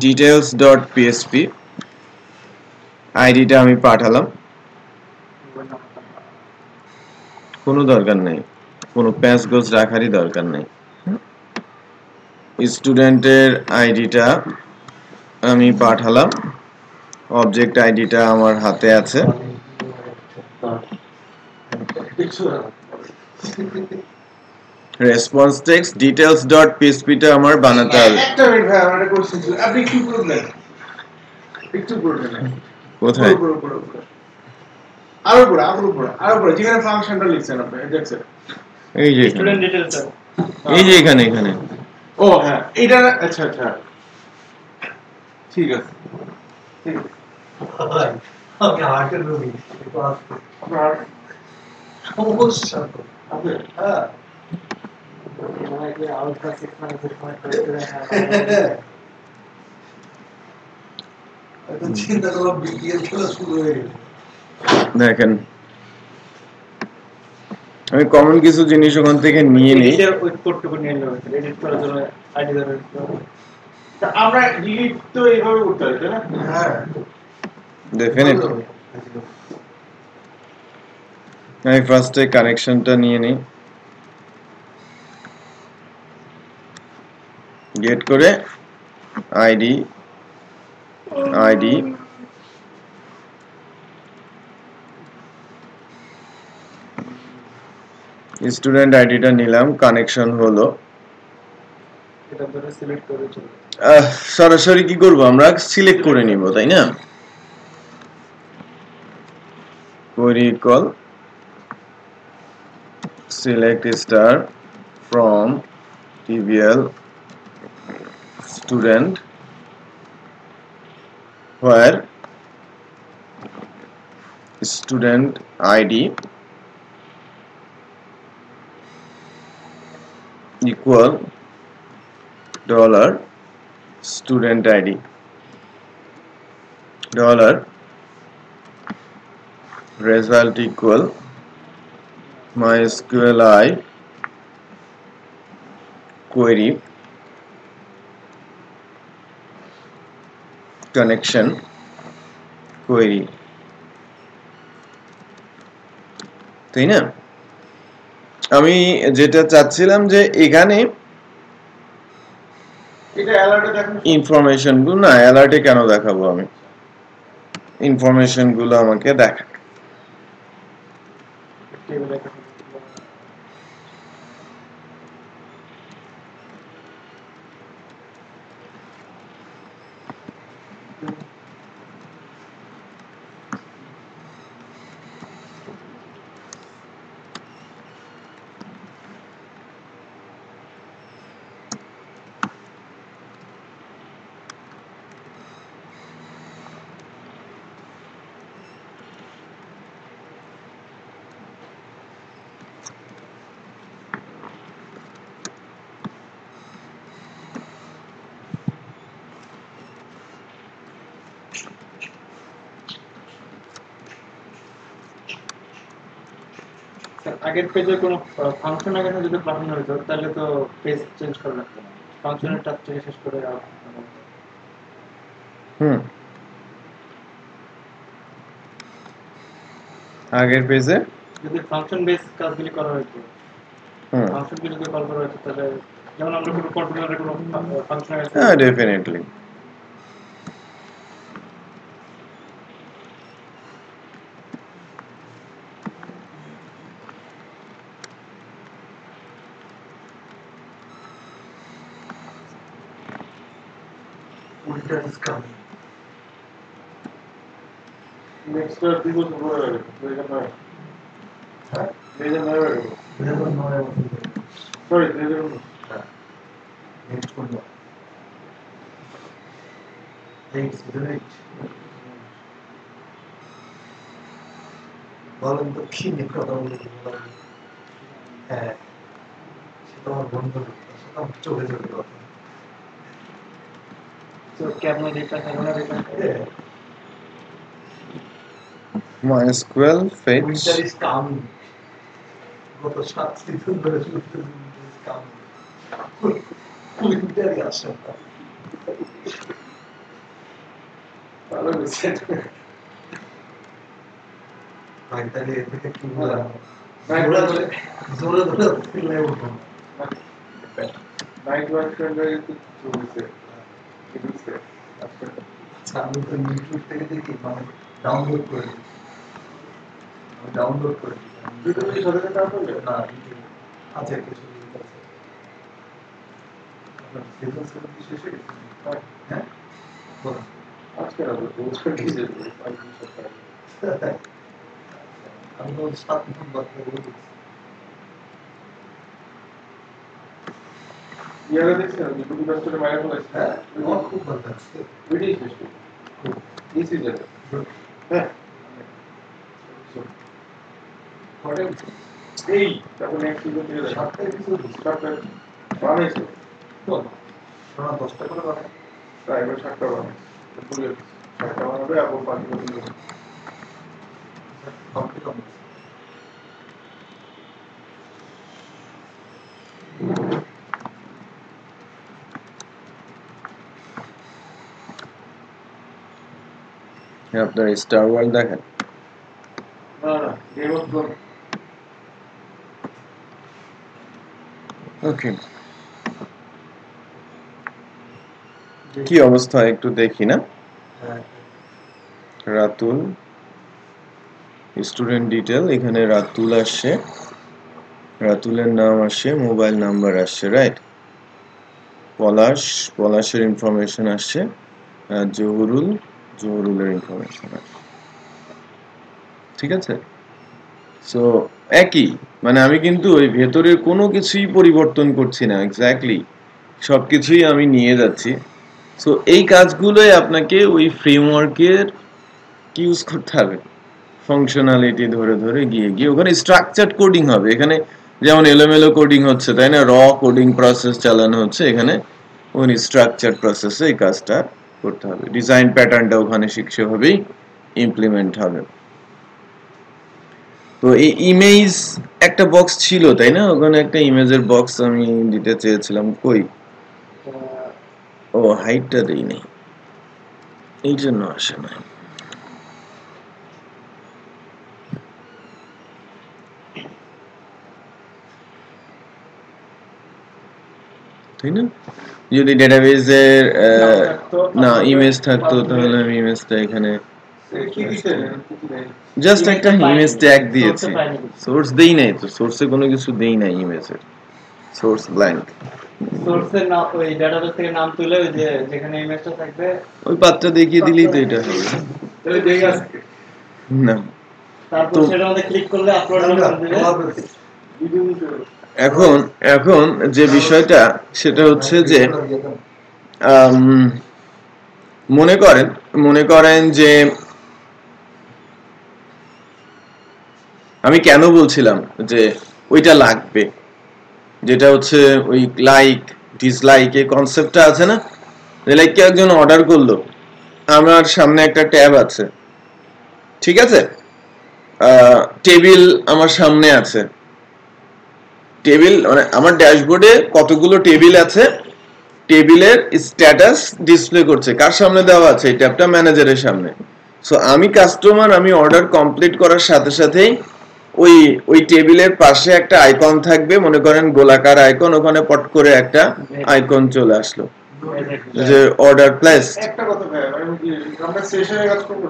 ডিটেলস ডট পিএসপি আইডিটা আমি পাঠালাম, কোনো দরকার নেই, কোনো প্যাচ গোজ রাখারই দরকার নেই। স্টুডেন্টের আইডিটা আমি পাঠালাম, অবজেক্ট আইডিটা আমার হাতে আছে। রেসপন্স টেক্সট ডিটেলস ডট পিএসপিটা আমার বানাতে হবে। একটা মিনিট ভাই, আমার একটা কোশ্চেন ছিল, আপনি একটু করলেন, একটু করলেন, কোথায়? আরো পরে যেখানে ফাংশনটা লিখছেন আপনি দেখছেন। এই যে এখানে, স্টুডেন্ট ডিটেইলস এই যে এখানে ও হ্যাঁ, এটা আচ্ছা আচ্ছা, ঠিক আছে ঠিক আছে। আমি হার্টের রোগী, একটু আসতে আপনার সমস্যা তো। আপনি হ্যাঁ আউটকাম 6 মানে 6 মানে করে হয়তো চিন্তা করলাম বিকেল খেলা শুরু হয়ে গেল। দেখেন আমি কমন কিছু জিনিস ওখান থেকে নিয়ে নিই। এডিটর ওই কোডটুকু নিয়ে নেব, এডিট করার জন্য আইডি ধরে নিতে হবে। তা আমরা ডিলিট তো এইভাবে করতে হয় তাই না? হ্যাঁ ডেফিনেটলি আমি ফার্স্টে কানেকশনটা নিয়ে নিই, গেট করে আইডি স্টুডেন্ট আইডিটা নিলাম, কানেকশন হলো। এটা ধরে সিলেক্ট করে চলো। সরাসরি কি করব, আমরা সিলেক্ট করে নিব তাই না? query call select star from tvl student where student id equal dollar student id dollar result equal mysqli query connection query, তাই না? আমি যেটা চাচ্ছিলাম যে এখানে এটা অ্যালার্টে দেখুন। ইনফরমেশন গুলো না, অ্যালার্টে কেন দেখাবো, আমি ইনফরমেশন গুলো আমাকে দেখা। টেবিলে আগের পেজে কোনো ফাংশন আগে না যদি পাঠানো হতো তাহলে তো পেজ চেঞ্জ করা লাগতো না, ফাংশনের টাস্ক থেকে শেষ করে আগের পেজে যদি ফাংশন বেস কাজগুলি করা হতো, ফাংশনগুলি যদি কল করা হতো তাহলে যেমন আমরা কোনো কন্ট্রোলারে কোনো ফাংশন আছে, হ্যাঁ definitely. Winter is coming. Next year, people will go ahead. They can buy. Huh? They can buy it. We don't know everything. Sorry, they don't know. Next one. Thanks, great. বলেন তো কি নিয়ে কথা বলতে বলেন? হ্যাঁ, সেটা আমার বন্ধু, সেটা আমার চোখে চোখে কথা। তো কেমন ডেটা কেমন data MySQL fetch Winter is coming. গত 7 সিজন ধরে winter is coming. Winter আসে না। ভালো হয়েছে। ভাই তাহলে এর থেকে কি বললাম? জোরে জোরে চিল্লাই উঠবো না। নাইট ওয়ার্কশপে একটু চলছে। বুঝছে? আচ্ছা, আমি তো ইউটিউব থেকে দেখি মানে ডাউনলোড করে দিই। ডাউনলোড করে দিই। ইউটিউবে সাথে সাথে আসলে না, ইউটিউব আছে কিছু লিঙ্ক আছে। আপনার সিজন 7 কি শেষ হয়ে গেছে? হ্যাঁ? বলুন। আজকে আর বলছে কি যে 5 সপ্তাহ। আমি তো 7 নম্বর করে দিচ্ছি। ইয়ারে দেখছেন ইউটিউব ইনভেস্টরে মাইনাস হয়েছে। হ্যাঁ, আমার খুব ভালো লাগছে। ভিডিও শেষ করুন। এই সিজনে। হ্যাঁ। হোটেল এই তারপর নেক্সট সিজন থেকে 7টা এপিসোড সপ্তাহ বানাইছে। বল। শোনা 10টা করে বানায়। তাই এবার 7টা বানাইছে। পুরো 7টা বানাবে আর 5 দিন দিবে। কমপ্লিট হবে। আপনার স্টার ওয়ার্ল্ড দেখেন? না না গেম অফ থ্রোন ওকে, কি অবস্থা একটু দেখি না। হ্যাঁ, রাতুল স্টুডেন্ট ডিটেল, এখানে রাতুল আসছে, রাতুলের নাম আসছে, মোবাইল নাম্বার আসছে, রাইট। পলাশের ইনফরমেশন আসছে, জহুরুলের ইনফরমেশন আসছে, ঠিক আছে। সো একই, মানে আমি কিন্তু ওই ভেতরের কোনো কিছুই পরিবর্তন করছি না, এক্স্যাক্টলি সবকিছুই আমি নিয়ে যাচ্ছি। সো এই কাজগুলোই আপনাকে ওই ফ্রেমওয়ার্কের ইউজ করতে হবে, ফাংশনালিটি ধরে ধরে গিয়ে গিয়ে ওখানে স্ট্রাকচারড কোডিং হবে। এখানে যেমন এলোমেলো কোডিং হচ্ছে, তাই না, র কোডিং প্রসেস চালানো হচ্ছে, এখানে ওই স্ট্রাকচারড প্রসেসে এই কাজটা করতে হবে। ডিজাইন প্যাটার্নটা ওখানে সেভাবেই ইমপ্লিমেন্ট হবে। তো এই ইমেজ একটা বক্স ছিল, তাই না, ওখানে একটা ইমেজের বক্স আমি দিতে চেয়েছিলাম, কই? ও হাইটটা দেই নাই, এই জন্য আসে না। তাই না, যদি ডেটাবেজের না ইমেজ থাকতো তাহলে আমি ইমেজটা এখানে কি দিতে জাস্ট একটা ইমেজ ট্যাগ দিয়েছি, সোর্স দেই নাই তো, সোর্সে কোনো কিছু দেই নাই, ইমেজের সোর্স ব্ল্যাঙ্ক। সোর্সের নাম ওই ডেটাবেস থেকে নাম তুলে ওই যে যেখানে ইমেজটা থাকবে ওই পাতটা দেখিয়ে দিলেই তো এটা হবে তাহলে দেখে আসবে না। তারপর সেটার মধ্যে ক্লিক করলে আপলোড করে দিবে। ভিডিও দিতে এখন যে বিষয়টা সেটা হচ্ছে যে মনে করেন যে আমি কেন বলছিলাম যে ওইটা লাগবে, যেটা হচ্ছে ওই লাইক ডিসলাইক এই কনসেপ্টটা আছে না, লাইক কেউ একজন অর্ডার করলো, আমার সামনে একটা ট্যাব আছে, ঠিক আছে, টেবিল আমার সামনে আছে, টেবিল মানে আমার ড্যাশবোর্ডে কতগুলো টেবিল আছে, টেবিলের স্ট্যাটাস ডিসপ্লে করছে, কার সামনে দেওয়া আছে? এই ট্যাবটা ম্যানেজারের সামনে। সো আমি কাস্টমার, আমি অর্ডার কমপ্লিট করার সাথে সাথেই ওই টেবিলের পাশে একটা আইকন থাকবে, মনে করেন গোলাকার আইকন, ওখানে পট করে একটা আইকন চলে আসলো যে অর্ডার প্লেস। একটা কথা ভাই, আমরা সেশনে কাজ করব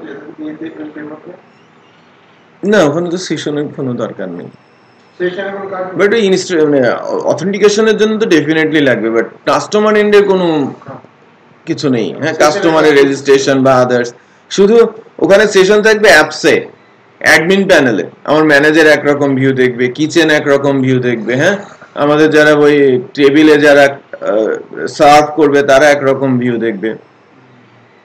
না, ওখানে তো সেশনের কোনো দরকার নেই, সেশনে কোনো কাজ বাট মানে অথেন্টিকেশনের জন্য তো ডেফিনেটলি লাগবে, বাট কাস্টমার এন্ডে কোনো কিছু নেই। হ্যাঁ, কাস্টমারের রেজিস্ট্রেশন বা আদার্স, শুধু ওখানে সেশন থাকবে অ্যাপসে, অ্যাডমিন প্যানেলে আমার ম্যানেজার একরকম ভিউ দেখবে, কিচেন একরকম ভিউ দেখবে, হ্যাঁ, আমাদের যারা ওই টেবিলে যারা সার্ভ করবে তারা একরকম ভিউ দেখবে।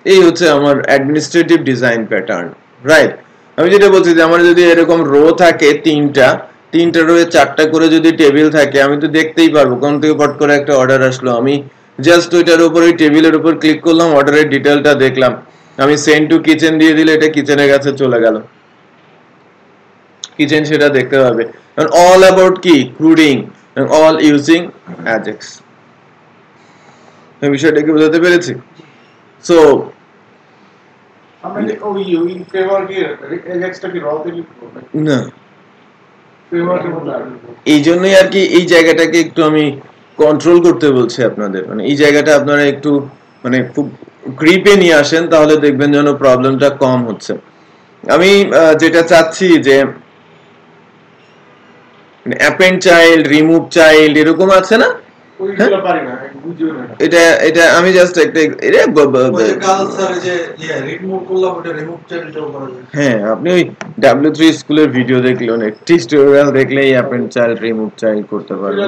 এই হচ্ছে আমার অ্যাডমিনিস্ট্রেটিভ ডিজাইন প্যাটার্ন, রাইট? আমি যেটা বলছি যে আমার যদি এরকম রো থাকে তিনটা রোয়ে 4টা করে যদি টেবিল থাকে, আমি তো দেখতেই পারবো কোন থেকে পট করে একটা অর্ডার আসলো, আমি জাস্ট ওইটার উপর, ওই টেবিলের উপর ক্লিক করলাম, অর্ডারের ডিটেলটা দেখলাম, আমি সেন্ড টু কিচেন দিয়ে দিলে এটা কিচেনের কাছে চলে গেল, কিচেন সেটা দেখতে পাবে। অল অ্যাবাউট কি ক্রুডিং, অল ইউজিং অ্যাজেক্স। এই বিষয়টা কি বোঝাতে পেরেছি? সো আমরা ওই ফ্রেমওয়ার্কে এজেক্সটা কি রতে লিখবো না, ফ্রেমওয়ার্কের মধ্যে এই জন্যই আর কি এই জায়গাটাকে একটু আমি কন্ট্রোল করতে বলছি আপনাদের, মানে এই জায়গাটা আপনারা একটু মানে খুব গ্রিপে নিয়ে আসেন, তাহলে দেখবেন যেন প্রবলেমটা কম হচ্ছে। আমি যেটা চাচ্ছি যে অ্যাপেন্ড চাইল্ড, রিমুভ চাইল্ড এরকম আছে না, ওইগুলো পারি না, বুঝিও না। এটা আমি জাস্ট একটা হ্যাঁ, আপনি ওই W3 স্কুলের ভিডিও দেখলে, অনেক টিউটোরিয়াল দেখলেই অ্যাপেন্ড চাইল্ড, রিমুভ চাইল্ড করতে পারবেন,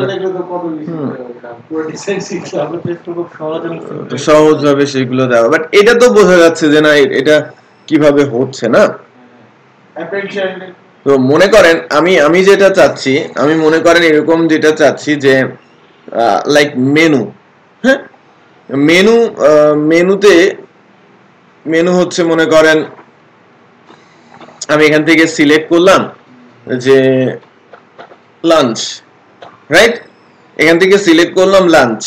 সহজ ভাবে সেগুলো দেওয়া। বাট এটা তো বোঝা যাচ্ছে যে না এটা কিভাবে হচ্ছে না। তো মনে করেন আমি যেটা চাচ্ছি, আমি মনে করেন এরকম যেটা চাচ্ছি যে লাইক মেনু, হ্যাঁ, মেনু হচ্ছে মনে করেন আমি এখান থেকে সিলেক্ট করলাম যে লাঞ্চ, রাইট? এখান থেকে সিলেক্ট করলাম লাঞ্চ,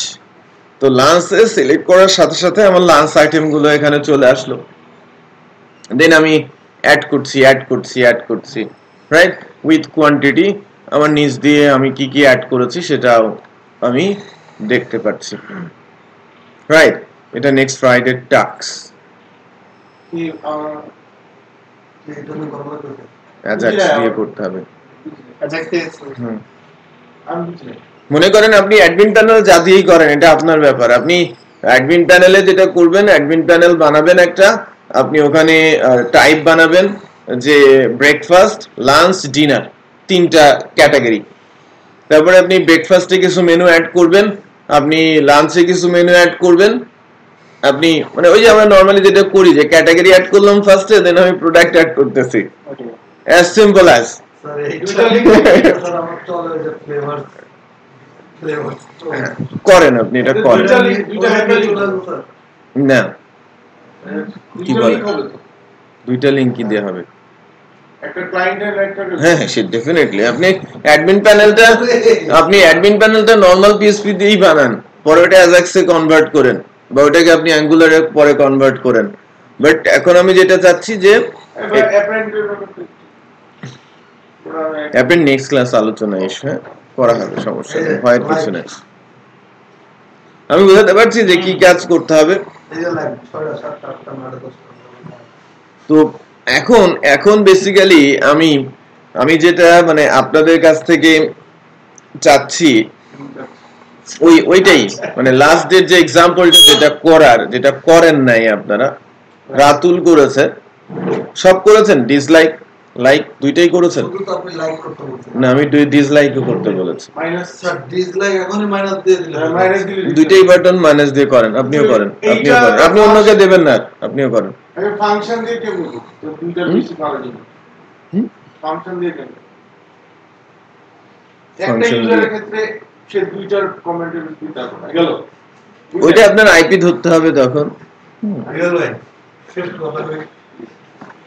তো লাঞ্চে সিলেক্ট করার সাথে সাথে আমার লাঞ্চ আইটেম গুলো এখানে চলে আসলো, দেন আমি অ্যাড করছি, রাইট, উইথ কোয়ান্টিটি আমার নিচ দিয়ে আমি কি কি অ্যাড করেছি সেটাও আমি দেখতে পাচ্ছি, রাইট? এটা নেক্সট ফ্রাইডে টাস্ক অ্যাজাক্স দিয়ে করতে হবে। মনে করেন আপনি অ্যাডমিন প্যানেল যা দিয়েই করেন, এটা আপনার ব্যাপার, আপনি অ্যাডমিন প্যানেলে যেটা করবেন, অ্যাডমিন প্যানেল বানাবেন একটা, আপনি ওখানে টাইপ বানাবেন যে ব্রেকফাস্ট, লাঞ্চ, ডিনার, 3টা ক্যাটাগরি। তারপরে আপনি ব্রেকফাস্টে কিছু মেনু অ্যাড করবেন, আপনি লাঞ্চে কিছু মেনু অ্যাড করবেন, আপনি মানে ওই যে আমরা নরমালি যেটা করি যে ক্যাটাগরি অ্যাড করলাম ফার্স্টে, দেন আমি প্রোডাক্ট অ্যাড করতেছি, অ্যাজ সিম্পল অ্যাজ। করেন আপনি এটা করেন না, কি বলেন, 2টা লিংক কি দেওয়া হবে? হ্যাঁ সে ডেফিনেটলি আপনি অ্যাডমিন প্যানেলটা নরমাল পিএসপি দিয়েই বানান, পরে ওটা অ্যাজাক্সে কনভার্ট করেন বা ওটাকে আপনি অ্যাঙ্গুলারে পরে কনভার্ট করেন। বাট এখন আমি যেটা চাচ্ছি যে অ্যাপের নেক্সট ক্লাস আলোচনা এসে করা হবে, সমস্যা নেই, ভয়ের কিছু নেই। আমি বুঝতে পারছি যে কি কাজ করতে হবে। তো এখন বেসিক্যালি আমি যেটা মানে আপনাদের কাছ থেকে চাচ্ছি ওইটাই, মানে লাস্ট ডেট যে এক্সাম্পলটা যেটা করেন নাই আপনারা, রাতুল করেছে, সব করেছেন, ডিসলাইক লাইক দুইটাই করেছেন না? আমি ডিসলাইকও করতে বলেছি, দুইটাই বাটন মাইনাস দিয়ে করেন, আপনিও করেন, আপনি অন্যকে দেবেন না, আপনিও করেন। ফাংশন দিয়ে কেন তো দুইটা বেশি ভালো জিনিস, ফাংশন দিয়ে কেন একটা ইউজারের ক্ষেত্রে সে দুইটার কমেন্টের দিতে হবে গেল, ওইটা আপনার আইপি ধরতে হবে তখন। শেষ কথা কই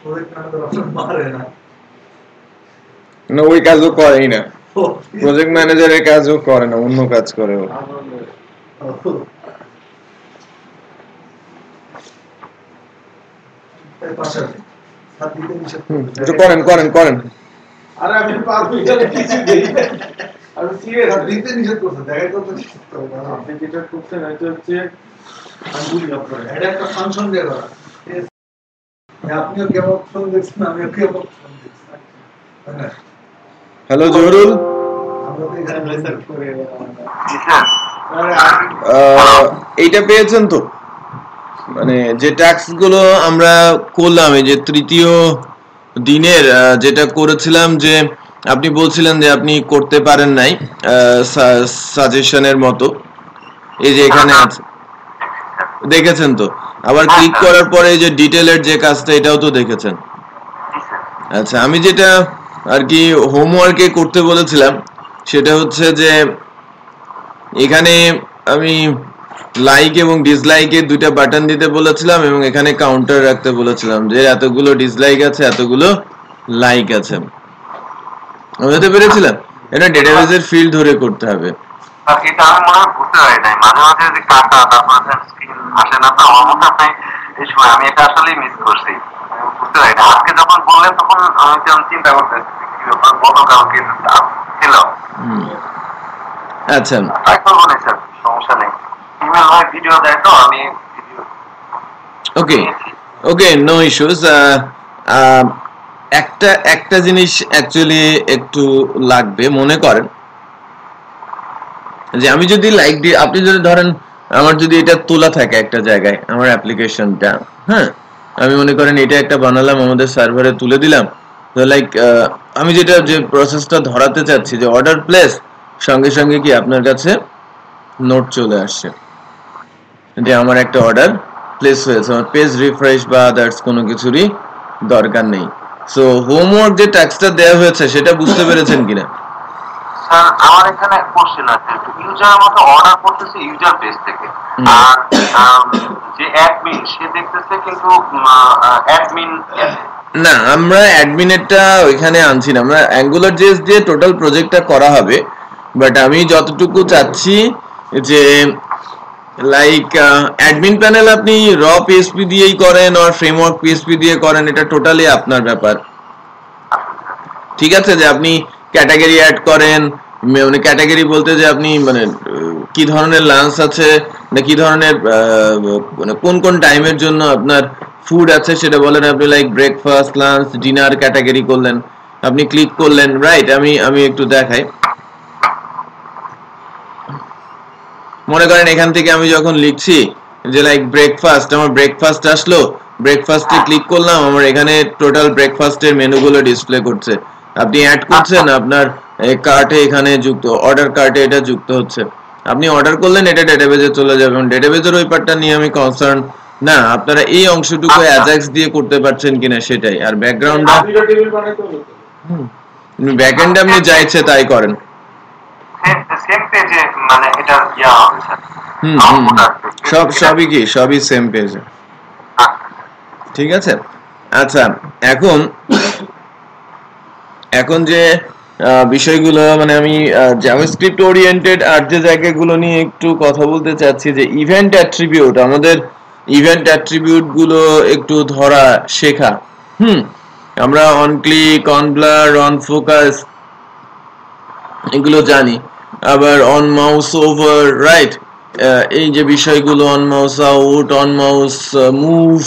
প্রজেক্ট ম্যানেজার অপশন মারে না না ওই কাজও করেই না প্রজেক্ট ম্যানেজারের কাজও করে না অন্য কাজ করে ও করেন আরে আমি পারবো এটা কিছু দেই আমি সিরিয়াস দিতে নিষেধ করছে দেখা করতে আপনি যেটা করছেন এটা হচ্ছে আমি বুঝি আপনার এটা একটা ফাংশন দিয়ে করা আপনিও কেমন অপশন দেখছেন আমিও কেমন অপশন দেখছি হ্যালো জহুরুল আমরা তো এখানে রিসার্চ করে এইটা পেয়েছেন তো মানে যে ট্যাক্স গুলো আমরা করলাম এই যে তৃতীয় দিনের যেটা করেছিলাম যে আপনি বলছিলেন যে আপনি করতে পারেন নাই সাজেশনের মতো এই যে এখানে আছে দেখেছেন তো আবার ক্লিক করার পরে এই যে ডিটেইলের যে কাজটা এটাও তো দেখেছেন আচ্ছা আমি যেটা আর কি হোমওয়ার্কে করতে বলেছিলাম সেটা হচ্ছে যে এখানে আমি লাইক এবং ডিসলাইকের দুইটা বাটন দিতে বলেছিলাম এবং এখানে কাউন্টার রাখতে বলেছিলাম যে এতগুলো ডিসলাইক আছে এতগুলো লাইক আছে বুঝতে পেরেছিলাম এটা ডেটাবেজের ফিল্ড ধরে করতে হবে এটা আমি মনে হয় বুঝতে পারি নাই মাঝে মাঝে যে কাটা তারপরে স্ক্রিন আসে না তো আমার মনে হয় এই সময় আমি এটা আসলে মিস করছি বুঝতে পারি না আজকে যখন বললেন তখন আমি যেমন চিন্তা করতেছি গতকালকে ছিল আচ্ছা তাই করবো না স্যার সমস্যা নেই ইমেল হয় ভিডিও দেয় তো আমি ওকে নো ইস্যুস একটা জিনিস অ্যাকচুয়ালি একটু লাগবে মনে করেন যে আমি যদি লাইক দিই আপনি যদি ধরেন আমার যদি এটা তোলা থাকে একটা জায়গায় আমার অ্যাপ্লিকেশনটা হ্যাঁ আমি মনে করেন এটা একটা বানালাম আমাদের সার্ভারে তুলে দিলাম তো লাইক আমি যেটা যে প্রসেসটা ধরাতে চাচ্ছি যে অর্ডার প্লেস সঙ্গে সঙ্গে কি আপনার কাছে নোট চলে আসছে যে আমার একটা অর্ডার প্লেস হয়েছে আমার পেজ রিফ্রেশ বা আদার্স কোনো কিছুরই দরকার নেই সো হোমওয়ার্ক যে ট্যাক্সটা দেওয়া হয়েছে সেটা বুঝতে পেরেছেন কিনা স্যার আমার এখানে কোশ্চেন আছে ইউজার মতো অর্ডার করতেছে ইউজার পেজ থেকে আর যে অ্যাডমিন সে দেখতেছে কিন্তু অ্যাডমিন না আমরা অ্যাডমিনেরটা ওইখানে আনছি না আমরা অ্যাঙ্গুলার জেএস দিয়ে টোটাল প্রজেক্টটা করা হবে বাট আমি যতটুকু চাচ্ছি যে লাইক অ্যাডমিন প্যানেল আপনি র পিএসপি দিয়েই করেন আর ফ্রেমওয়ার্ক পিএসপি দিয়ে করেন এটা টোটালি আপনার ব্যাপার ঠিক আছে যে আপনি ক্যাটাগরি অ্যাড করেন মানে ক্যাটাগরি বলতে যে আপনি মানে কি ধরনের লাঞ্চ আছে না কি ধরনের মানে কোন কোন টাইমের জন্য আপনার ফুড আছে সেটা বলেন আপনি like breakfast lunch dinner category করলেন আপনি ক্লিক করলেন রাইট আমি একটু দেখাই মনে করেন এখান থেকে আমি যখন লিখছি যে লাইক ব্রেকফাস্ট আমার ব্রেকফাস্ট আসলো ব্রেকফাস্টে ক্লিক করলাম আমার এখানে টোটাল ব্রেকফাস্টের মেনুগুলো ডিসপ্লে করছে আপনি অ্যাড করছেন আপনার কার্টে এখানে যুক্ত অর্ডার কার্টে এটা যুক্ত হচ্ছে আপনি অর্ডার করলেন এটা ডেটাবেজে চলে যাবে ডেটাবেজের ওই পার্টটা নিয়ে আমি কনসার্ন না আপনারা এই অংশটুকু অ্যাজাক্স দিয়ে করতে পারছেন কিনা সেটাই আর ব্যাকগ্রাউন্ডটা ব্যাকএন্ডে আপনি যা ইচ্ছে তাই করেন সেম পেজে মানে এটা ইয়া হবে স্যার সবই সেম পেজে ঠিক আছে আচ্ছা এখন যে বিষয়গুলো মানে আমি জাভাস্ক্রিপ্ট ওরিয়েন্টেড আর যে জায়গাগুলো নিয়ে একটু কথা বলতে চাচ্ছি যে ইভেন্ট অ্যাট্রিবিউট আমাদের ইভেন্ট অ্যাট্রিবিউট গুলো একটু ধরা শেখা আমরা on click on blur on focus এগুলো জানি আবার অন মাউস ওভার রাইট এই যে বিষয়গুলো on mouse out on mouse move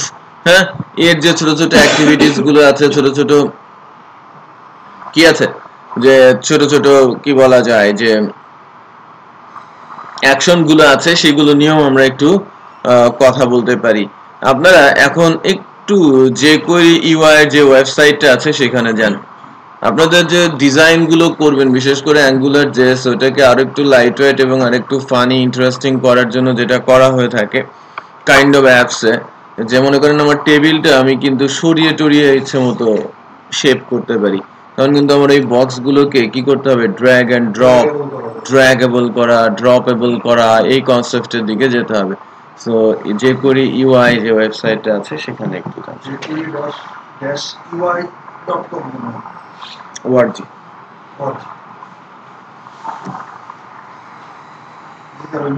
হ্যাঁ এর যে ছোট ছোট অ্যাক্টিভিটিস গুলো আছে ছোট ছোট কি আছে যে ছোট ছোট কি বলা যায় যে অ্যাকশন গুলো আছে সেগুলো নিয়েও আমরা একটু কথা বলতে পারি আপনারা এখন একটু যে কোই ইউআই যে ওয়েবসাইটটা আছে সেখানে যান আপনাদের যে ডিজাইন গুলো করবেন বিশেষ করে অ্যাঙ্গুলার জেএস ওটাকে আরো একটু লাইট ওয়েট এবং আরেকটু ফানি ইন্টারেস্টিং করার জন্য যেটা করা হয়ে থাকে কাইন্ড অফ অ্যাপসে যে মনে করেন আমার টেবিলটা আমি কিন্তু সরিয়ে টরিয়ে ইচ্ছে মতো শেপ করতে পারি তখন কিন্তু আমার এই বক্স গুলোকে কি করতে হবে ড্র্যাগ এন্ড ড্রপ ড্র্যাগেবল করা ড্রপেবল করা এই কনসেপ্টের দিকে যেতে হবে সো jQuery UI যে ওয়েবসাইটটা আছে সেখানে একটু যান jQuery-ui.com org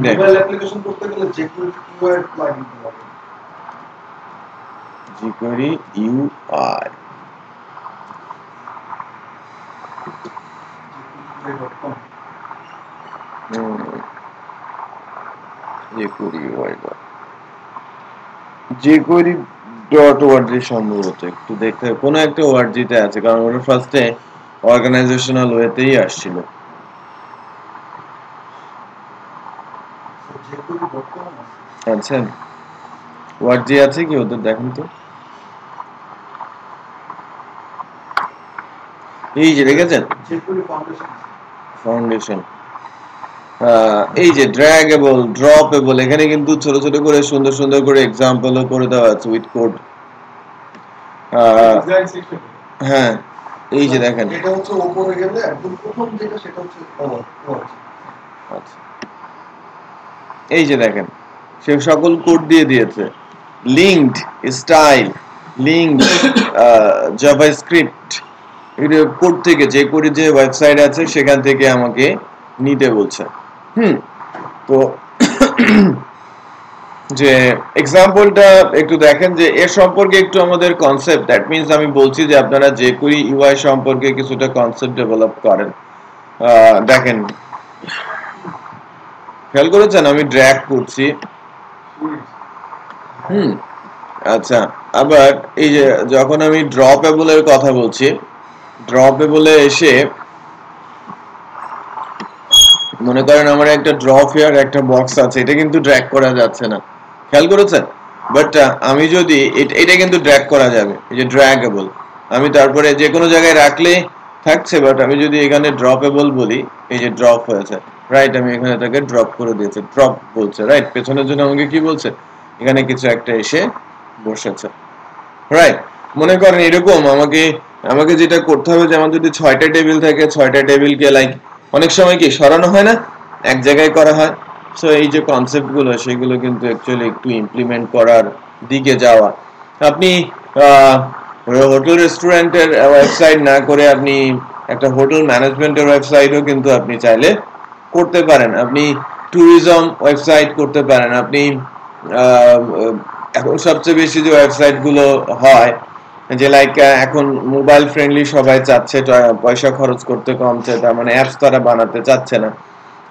মোবাইল অ্যাপ্লিকেশন করতে গেলে jQuery UI প্লাগইন দিতে হবে jQuery UI jQuery.org সম্ভবত একটু দেখতে কোনো একটা org তে আছে কারণ ওটা ফার্স্টে অর্গানাইজেশনাল ওয়েতেই আসছিল আচ্ছা org আছে কি ওদের দেখেন তো এই যে দেখেছেন jQuery ফাউন্ডেশন ফাউন্ডেশন এই যে ড্র্যাগেবল ড্রপেবল এখানে কিন্তু ছোট ছোট করে সুন্দর সুন্দর করে এক্সাম্পলও করে দেওয়া আছে উইথ কোড ডিজাইন সেকশন হ্যাঁ এই যে দেখেন এটা হচ্ছে উপরে গেলে একদম প্রথম যেটা সেটা হচ্ছে আচ্ছা এই যে দেখেন সে সকল কোড দিয়ে দিয়েছে লিঙ্কড স্টাইল লিঙ্কড জাভাস্ক্রিপ্ট এর কোড থেকে যে কোড যে ওয়েবসাইট আছে সেখান থেকে আমাকে নিতে বলছে তো যে এক্সাম্পলটা একটু দেখেন যে এর সম্পর্কে একটু আমাদের কনসেপ্ট দ্যাট মিন্স আমি বলছি যে আপনারা jQuery UI সম্পর্কে কিছুটা কনসেপ্ট ডেভেলপ করেন দেখেন খেয়াল করেছেন আমি ড্র্যাগ করছি আচ্ছা আবার এই যে যখন আমি ড্রপেবল এর কথা বলছি ড্রপেবলে এসে মনে করেন আমার একটা ড্রপ হিয়ার একটা বক্স আছে এটা কিন্তু ড্র্যাগ করা যাচ্ছে না খেয়াল করেছেন বাট আমি যদি এটা কিন্তু ড্র্যাগ করা যাবে এই যে ড্র্যাগেবল আমি তারপরে যে কোনো জায়গায় রাখলে থাকছে বাট আমি যদি এখানে ড্রপেবল বলি এই যে ড্রপ হয়েছে রাইট আমি এখানে তাকে ড্রপ করে দিয়েছি ড্রপ বলছে রাইট পেছনের জন্য আমাকে কি বলছে এখানে কিছু একটা এসে বসেছে রাইট মনে করেন এরকম আমাকে যেটা করতে হবে যে আমার যদি 6টা টেবিল থাকে 6টা টেবিলকে লাইক অনেক সময় কি সরানো হয় না এক জায়গায় করা হয় সো এই যে কনসেপ্ট গুলো সেগুলো কিন্তু অ্যাকচুয়ালি একটু ইমপ্লিমেন্ট করার দিকে যাওয়া আপনি হোটেল রেস্টুরেন্টের ওয়েবসাইট না করে আপনি একটা হোটেল ম্যানেজমেন্টের ওয়েবসাইটও কিন্তু আপনি চাইলে করতে পারেন আপনি ট্যুরিজম ওয়েবসাইট করতে পারেন আপনি এখন সবচেয়ে বেশি যে ওয়েবসাইট গুলো হয় যে লাইক এখন মোবাইল ফ্রেন্ডলি সবাই চাচ্ছে পয়সা খরচ করতে কমছে তার মানে অ্যাপস তারা বানাতে চাচ্ছে না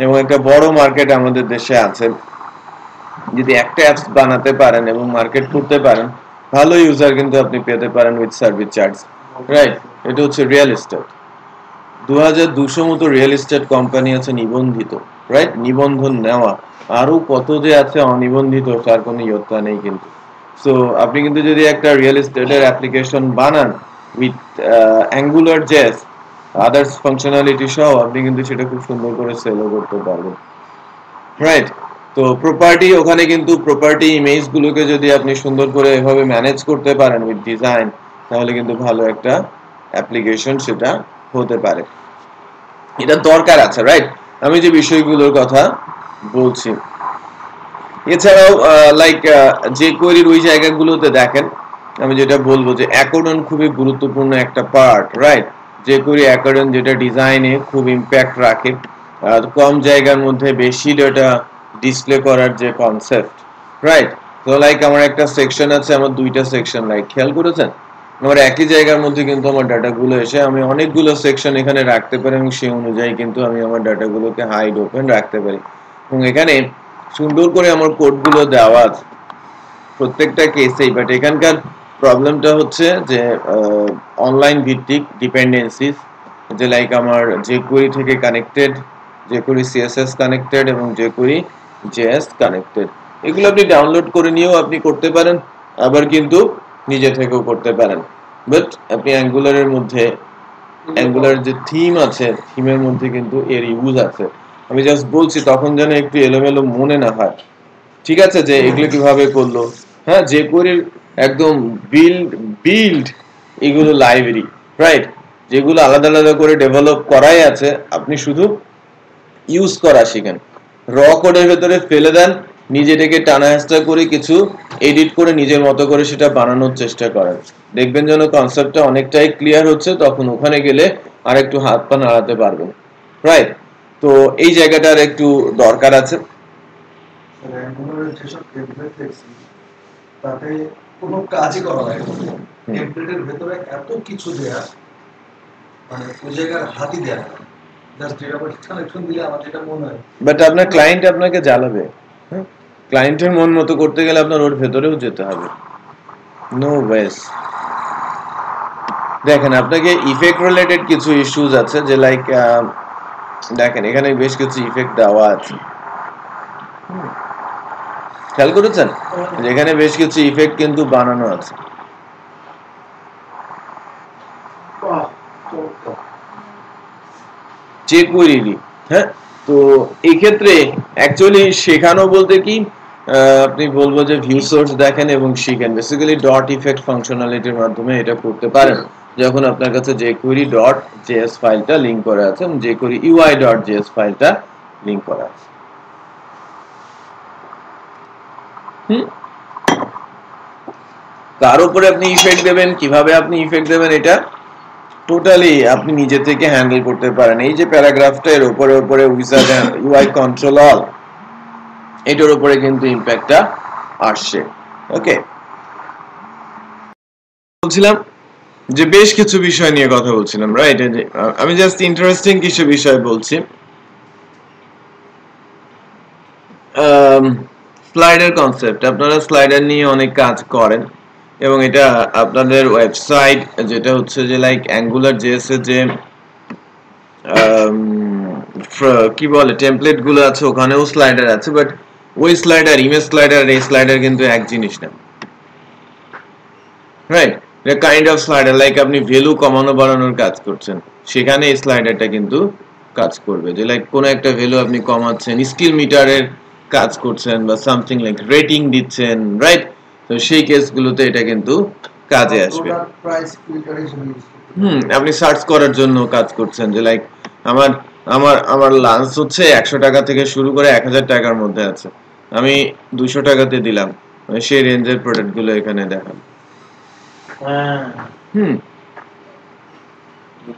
এবং একটা বড় মার্কেট আমাদের দেশে আছে যদি একটা অ্যাপস বানাতে পারেন এবং মার্কেট করতে পারেন ভালো ইউজার কিন্তু আপনি পেতে পারেন উইথ সার্ভিস চার্জ রাইট এটা হচ্ছে রিয়েল এস্টেট 2200 মতো রিয়েল এস্টেট কোম্পানি আছে নিবন্ধিত রাইট নিবন্ধন নেওয়া আরো কত যে আছে অনিবন্ধিত তার কোনো ইয়ত্তা নেই কিন্তু সো আপনি কিন্তু যদি একটা রিয়েল এস্টেটের অ্যাপ্লিকেশন বানান with Angular JS others functionality সহ আপনি কিন্তু সেটা খুব সুন্দর করে সেলও করতে পারবেন রাইট তো প্রপার্টি ওখানে কিন্তু প্রপার্টি ইমেজ গুলোকে যদি আপনি সুন্দর করে এভাবে ম্যানেজ করতে পারেন উইথ ডিজাইন তাহলে কিন্তু ভালো একটা অ্যাপ্লিকেশন সেটা হতে পারে এটা দরকার আছে রাইট আমি যে বিষয়গুলোর কথা বলছি এছাড়াও লাইক jQuery ওই জায়গাগুলোতে দেখেন আমি যেটা বলবো যে অ্যাকর্ডিয়ন খুবই গুরুত্বপূর্ণ একটা পার্ট রাইট jQuery অ্যাকর্ডিয়ন যেটা ডিজাইনে খুব ইমপ্যাক্ট রাখে কম জায়গার মধ্যে বেশি ডেটা ডিসপ্লে করার যে কনসেপ্ট রাইট তো লাইক আমার একটা সেকশন আছে আমার দুইটা সেকশন লাইক খেয়াল করেছেন আমার একই জায়গার মধ্যে কিন্তু আমার ডাটাগুলো এসে আমি অনেকগুলো সেকশন এখানে রাখতে পারি এবং সেই অনুযায়ী কিন্তু আমি আমার ডাটাগুলোকে হাইড ওপেন রাখতে পারি এবং এখানে সুন্দর করে আমার কোডগুলো দেওয়া আছে প্রত্যেকটা কেসেই বাট এখানকার প্রবলেমটা হচ্ছে যে অনলাইন ভিত্তিক ডিপেন্ডেন্সিস যে লাইক আমার jQuery থেকে কানেক্টেড jQuery CSS কানেক্টেড এবং jQuery JS কানেক্টেড এগুলো আপনি ডাউনলোড করে নিয়েও আপনি করতে পারেন আবার কিন্তু নিজে থেকেও করতে পারেন বাট আপনি অ্যাঙ্গুলারের মধ্যে অ্যাঙ্গুলার যে থিম আছে থিমের মধ্যে কিন্তু এর ইউজ আছে আমি জাস্ট বলছি তখন যেন একটু এলোমেলো মনে না হয় ঠিক আছে যে এগুলো কিভাবে করলো হ্যাঁ jQuery একদম বিল্ড এগুলো লাইব্রেরি রাইট যেগুলো আলাদা আলাদা করে ডেভেলপ করাই আছে আপনি শুধু ইউজ করা শিখেন র কোডের ভেতরে ফেলে দেন নিজেটাকে টানা হেঁচড়া করে কিছু এডিট করে নিজের মতো করে সেটা বানানোর চেষ্টা করেন, দেখবেন যেন কনসেপ্টটা অনেকটাই ক্লিয়ার হচ্ছে, তখন ওখানে গেলে আর একটু হাত পা নাড়াতে পারবেন, রাইট? তো এই জায়গাটার একটু দরকার আছে। যেসব টেমপ্লেট দেখছি তাতে কোনো কাজই করা লাগে না, টেমপ্লেটের ভেতরে এত কিছু দেয়া, মানে ওই জায়গার হাতি দেয়া জাস্ট ডেটাবেস কানেকশন দিলে আমার যেটা মনে হয়। বাট আপনার ক্লায়েন্ট আপনাকে জ্বালাবে, হ্যাঁ, ক্লায়েন্টের মন মতো করতে গেলে আপনার ওর ভেতরেও যেতে হবে, নো ওয়েস। দেখেন আপনাকে ইফেক্ট রিলেটেড কিছু ইস্যুস আছে, যে লাইক দেখেন এখানে বেশ কিছু ইফেক্ট দেওয়া আছে, খেয়াল করেছেন যেখানে বেশ কিছু ইফেক্ট কিন্তু বানানো আছে। jQuery, হ্যাঁ, তো এই ক্ষেত্রে অ্যাকচুয়ালি শেখানো বলতে কি আপনি বলবো যে ভিউ সোর্স দেখেন এবং শিখেন, বেসিক্যালি ডট ইফেক্ট ফাংশনালিটির মাধ্যমে এটা করতে পারেন যখন আপনার কাছে jQuery.js ফাইলটা লিংক করা আছে এবং jQuery UI.js ফাইলটা লিংক করা আছে। কার উপরে আপনি ইফেক্ট দেবেন, কিভাবে আপনি ইফেক্ট দেবেন, এটা টোটালি আপনি নিজে থেকে হ্যান্ডেল করতে পারেন। এই যে প্যারাগ্রাফটা এর উপরে উইজার্ড UI কন্ট্রোল অল, এটার উপরে কিন্তু ইমপ্যাক্টটা আসছে। ওকে, বলছিলাম যে বেশ কিছু বিষয় নিয়ে কথা বলছিলাম, রাইট? আমি জাস্ট ইন্টারেস্টিং কিছু বিষয় বলছি। স্লাইডার কনসেপ্ট, আপনারা স্লাইডার নিয়ে অনেক কাজ করেন এবং এটা আপনাদের ওয়েবসাইট যেটা হচ্ছে যে লাইক অ্যাঙ্গুলার জেএস এর যে কি বলে টেমপ্লেট গুলো আছে ওখানেও স্লাইডার আছে, বাট ওই স্লাইডার, ইমেজ স্লাইডার, এই স্লাইডার কিন্তু এক জিনিস না, রাইট? এটা কাইন্ড অফ স্লাইডার, লাইক আপনি ভ্যালু কমানো বাড়ানোর কাজ করছেন, সেখানে এই স্লাইডারটা কিন্তু কাজ করবে। যে লাইক কোনো একটা ভ্যালু আপনি কমাচ্ছেন, স্কিল মিটারের কাজ করছেন বা সামথিং লাইক রেটিং দিচ্ছেন, রাইট? তো সেই কেসগুলোতে এটা কিন্তু কাজে আসবে। আপনি সার্চ করার জন্য কাজ করছেন, যে লাইক আমার আমার আমার লাঞ্চ হচ্ছে 100 টাকা থেকে শুরু করে 1000 টাকার মধ্যে আছে, আমি 200 টাকাতে দিলাম, সেই রেঞ্জের প্রোডাক্টগুলো এখানে দেখান।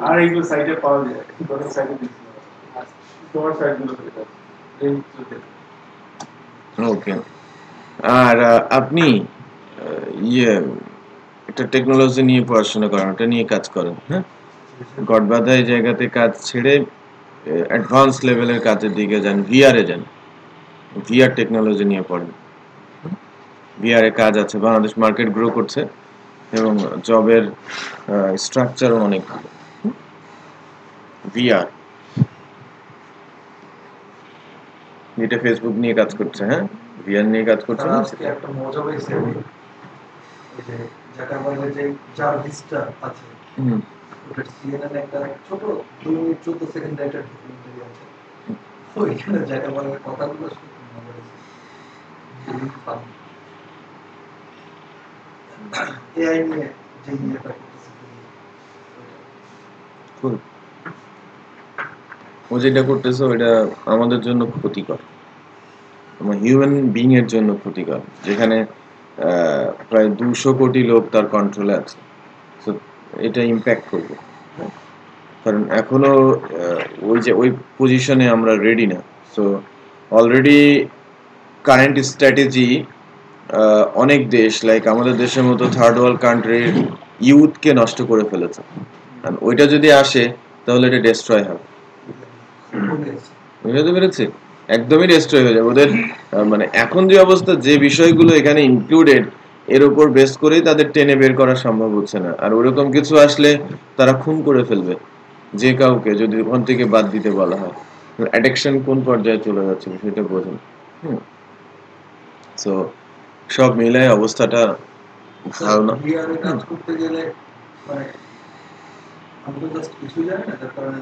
আর এইগুলো সাইটে পাওয়া যায়, তোমার সাইটে দিচ্ছি, তোমার সাইটগুলো ওকে। আর আপনি একটা টেকনোলজি নিয়ে পড়াশোনা করেন, ওটা নিয়ে কাজ করেন, হ্যাঁ, গড়বাধা এই জায়গাতে কাজ ছেড়ে অ্যাডভান্স লেভেলের কাজের দিকে যান, ভিআর এ যান, ভিআর টেকনোলজি নিয়ে পড়েন। ভিআর এ কাজ আছে, বাংলাদেশ মার্কেট গ্রো করছে এবং জবের স্ট্রাকচারও অনেক ভালো। ভিআর এটা ফেসবুক নিয়ে কাজ করছে, হ্যাঁ, ভিআর নিয়ে কাজ করছে। আজকে একটা মজা হয়েছে, এই যে জাকারবার্গের যে জার্ভিসটা আছে, ওটা সিএনএন একটা ছোট 2 মিনিট 14 সেকেন্ড একটা ডকুমেন্টারি আছে, ওইখানে জাকারবার্গের কথাগুলো শুনতে মজা হয়েছে। এআই নিয়ে যে ইয়েটা করতেছে, ও যেটা করতেছে ওইটা আমাদের জন্য ক্ষতিকর, আমার হিউম্যান বিং এর জন্য ক্ষতিকর, যেখানে প্রায় 200 কোটি লোক তার কন্ট্রোলে আছে। সো এটা ইম্প্যাক্ট করবে, কারণ এখনো ওই পজিশনে আমরা রেডি না। সো অলরেডি কারেন্ট স্ট্র্যাটেজি অনেক দেশ লাইক আমাদের দেশের মতো থার্ড ওয়ার্ল্ড কান্ট্রির ইউথকে নষ্ট করে ফেলেছে, আর ওইটা যদি আসে তাহলে এটা ডেস্ট্রয় হবে, বুঝতে পেরেছি? একদমই ডেস্ট্রয় হয়ে যাবে ওদের। মানে এখন যে অবস্থা, যে বিষয়গুলো এখানে ইনক্লুডেড, এর উপর বেস করেই তাদের টেনে বের করা সম্ভব হচ্ছে না। আর ওরকম কিছু আসলে তারা খুন করে ফেলবে যে কাউকে, যদি ওখান থেকে বাদ দিতে বলা হয়। অ্যাডিকশন কোন পর্যায়ে চলে যাচ্ছে সেটা বোঝেন। সো সব মিলায় অবস্থাটা ভালো না। বিআরে কাজ করতে গেলে মানে আমি তো জাস্ট কিছু জানি না, তার কারণে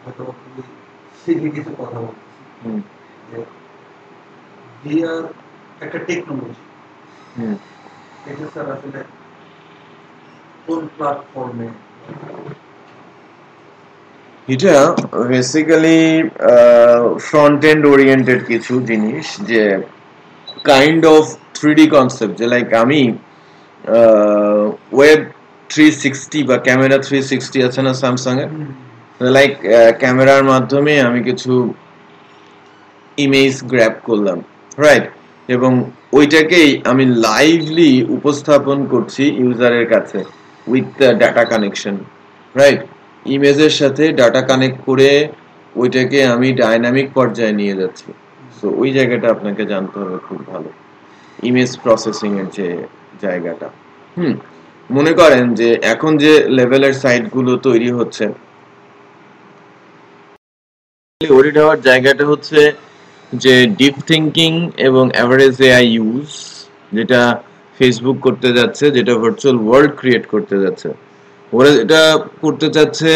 হয়তো খুবই সিলি কিছু কথা বলছি। বিআর একটা টেকনোলজি, এটা স্যার আসলে কোন প্ল্যাটফর্মে? এটা বেসিক্যালি ফ্রন্ট এন্ড ওরিয়েন্টেড কিছু জিনিস, যে কাইন্ড অফ 3D কনসেপ্ট, যে লাইক আমি ওয়েব 360 বা ক্যামেরা 360 আছে না স্যামসাং এর, লাইক ক্যামেরার মাধ্যমে আমি কিছু ইমেজ গ্র্যাব করলাম, রাইট, এবং ওইটাকেই আমি লাইভলি উপস্থাপন করছি ইউজারের কাছে উইথ ডাটা কানেকশন, রাইট, ইমেজের সাথে ডাটা কানেক্ট করে ওইটাকে আমি ডাইনামিক পর্যায়ে নিয়ে যাচ্ছি। সো ওই জায়গাটা আপনাকে জানতে হবে খুব ভালো, ইমেজ প্রসেসিং এর যে জায়গাটা। মনে করেন যে এখন যে লেভেলের সাইটগুলো তৈরি হচ্ছে, ওরিড হওয়ার জায়গাটা হচ্ছে যে ডিপ থিঙ্কিং এবং অ্যাভারেজ এআই ইউজ, যেটা ফেসবুক করতে যাচ্ছে, যেটা ভার্চুয়াল ওয়ার্ল্ড ক্রিয়েট করতে যাচ্ছে। ওরা এটা করতে চাচ্ছে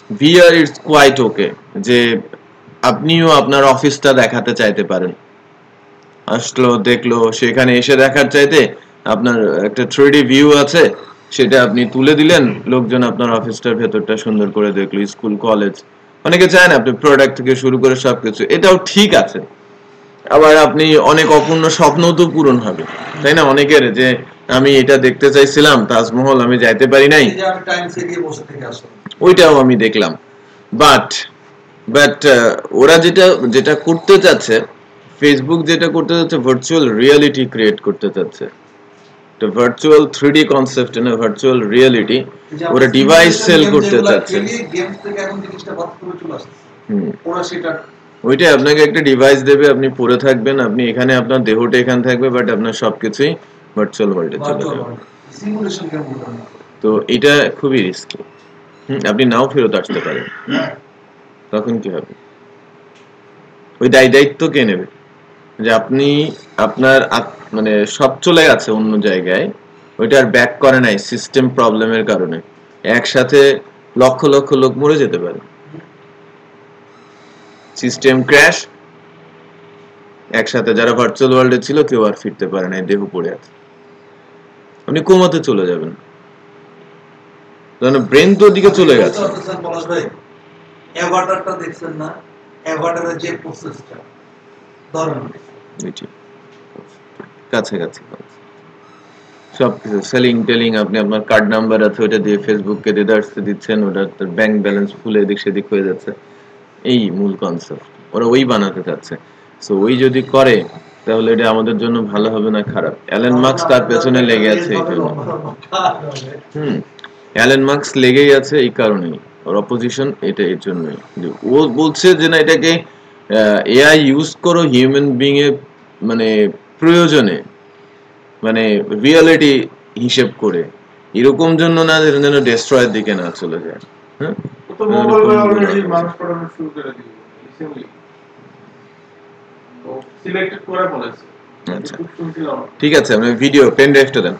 ভিআর ইটস কোয়াইট ওকে, যে আপনিও আপনার অফিসটা দেখাতে চাইতে পারেন, আসলো দেখলো, সেখানে এসে দেখার চাইতে আপনার একটা 3D ভিউ আছে, সেটা আপনি তুলে দিলেন, লোকজন আপনার অফিসটার ভেতরটা সুন্দর করে দেখলো, স্কুল কলেজ, অনেকে চায় না আপনি প্রোডাক্ট থেকে শুরু করে সবকিছু, এটাও ঠিক আছে। আবার আপনি অনেক অপূর্ণ স্বপ্ন তো পূরণ হবে, তাই না? অনেকের যে আমি এটা দেখতে চাইছিলাম তাজমহল, আমি যাইতে পারি নাই, ওইটাও আমি দেখলাম। বাট ওরা যেটা করতে চাচ্ছে, ফেসবুক যেটা করতে চাচ্ছে, ভার্চুয়াল রিয়েলিটি ক্রিয়েট করতে চাচ্ছে, তো ভার্চুয়াল 3D কনসেপ্ট না ভার্চুয়াল রিয়েলিটি, ওরা ডিভাইস সেল করতে চাচ্ছে। ওইটা আপনাকে একটা ডিভাইস দেবে, আপনি পরে থাকবেন, আপনি এখানে আপনার দেহটা এখানে থাকবে, বাট আপনার সবকিছুই ভার্চুয়াল ওয়ার্ল্ডে চলে যাবে। তো এটা খুবই রিস্কি, আপনি নাও ফেরত আসতে পারেন, তখন কি হবে? ওই দায়িত্ব কে নেবে? যে আপনি আপনার মানে সব চলে গেছে অন্য জায়গায়, ওইটা আর ব্যাক করে নাই সিস্টেম প্রবলেমের কারণে, একসাথে লক্ষ লক্ষ লোক মরে যেতে পারে, সিস্টেম ক্র্যাশ, একসাথে যারা ভার্চুয়াল ওয়ার্ল্ডে ছিল কেউ আর ফিরতে পারে না, দেহ পড়ে আছে, আপনি কোমাতে চলে যাবেন, ব্রেন তো ওদিকে চলে গেছে। অ্যাভাটারটা দেখছেন না? অ্যাভাটারের যে প্রসেসটা ধরেন কাছাকাছি সবকিছু সেলিং টেলিং, আপনি আপনার কার্ড নাম্বার আছে ওটা দিয়ে ফেসবুককে রিডার্সে দিচ্ছেন, ওটা ব্যাংক ব্যালেন্স ফুলে এদিক সেদিক হয়ে যাচ্ছে, এই মূল কনসেপ্ট ওরা ওই বানাতে চাচ্ছে। সো ওই যদি করে তাহলে এটা আমাদের জন্য ভালো হবে না খারাপ? অ্যালেন মার্কস তার পেছনে লেগে আছে এই জন্য, অ্যালেন মার্কস লেগেই আছে এই কারণেই, ওর অপোজিশন এটা এর জন্যই। ও বলছে যে না, এটাকে এআই ইউজ করো হিউম্যান বিং এর মানে প্রয়োজনে, মানে রিয়েলিটি হিসেব করে, এরকম জন্য না যেন ডেস্ট্রয়ের দিকে না চলে যায়। হ্যাঁ, তো মঙ্গলবার অলরেডি মানুষ পড়ানো শুরু করে দিল, রিসেন্টলি তো সিলেক্টেড করে বলেছে। আচ্ছা ঠিক আছে, আমি ভিডিও পেন ড্রাইভটা দেন।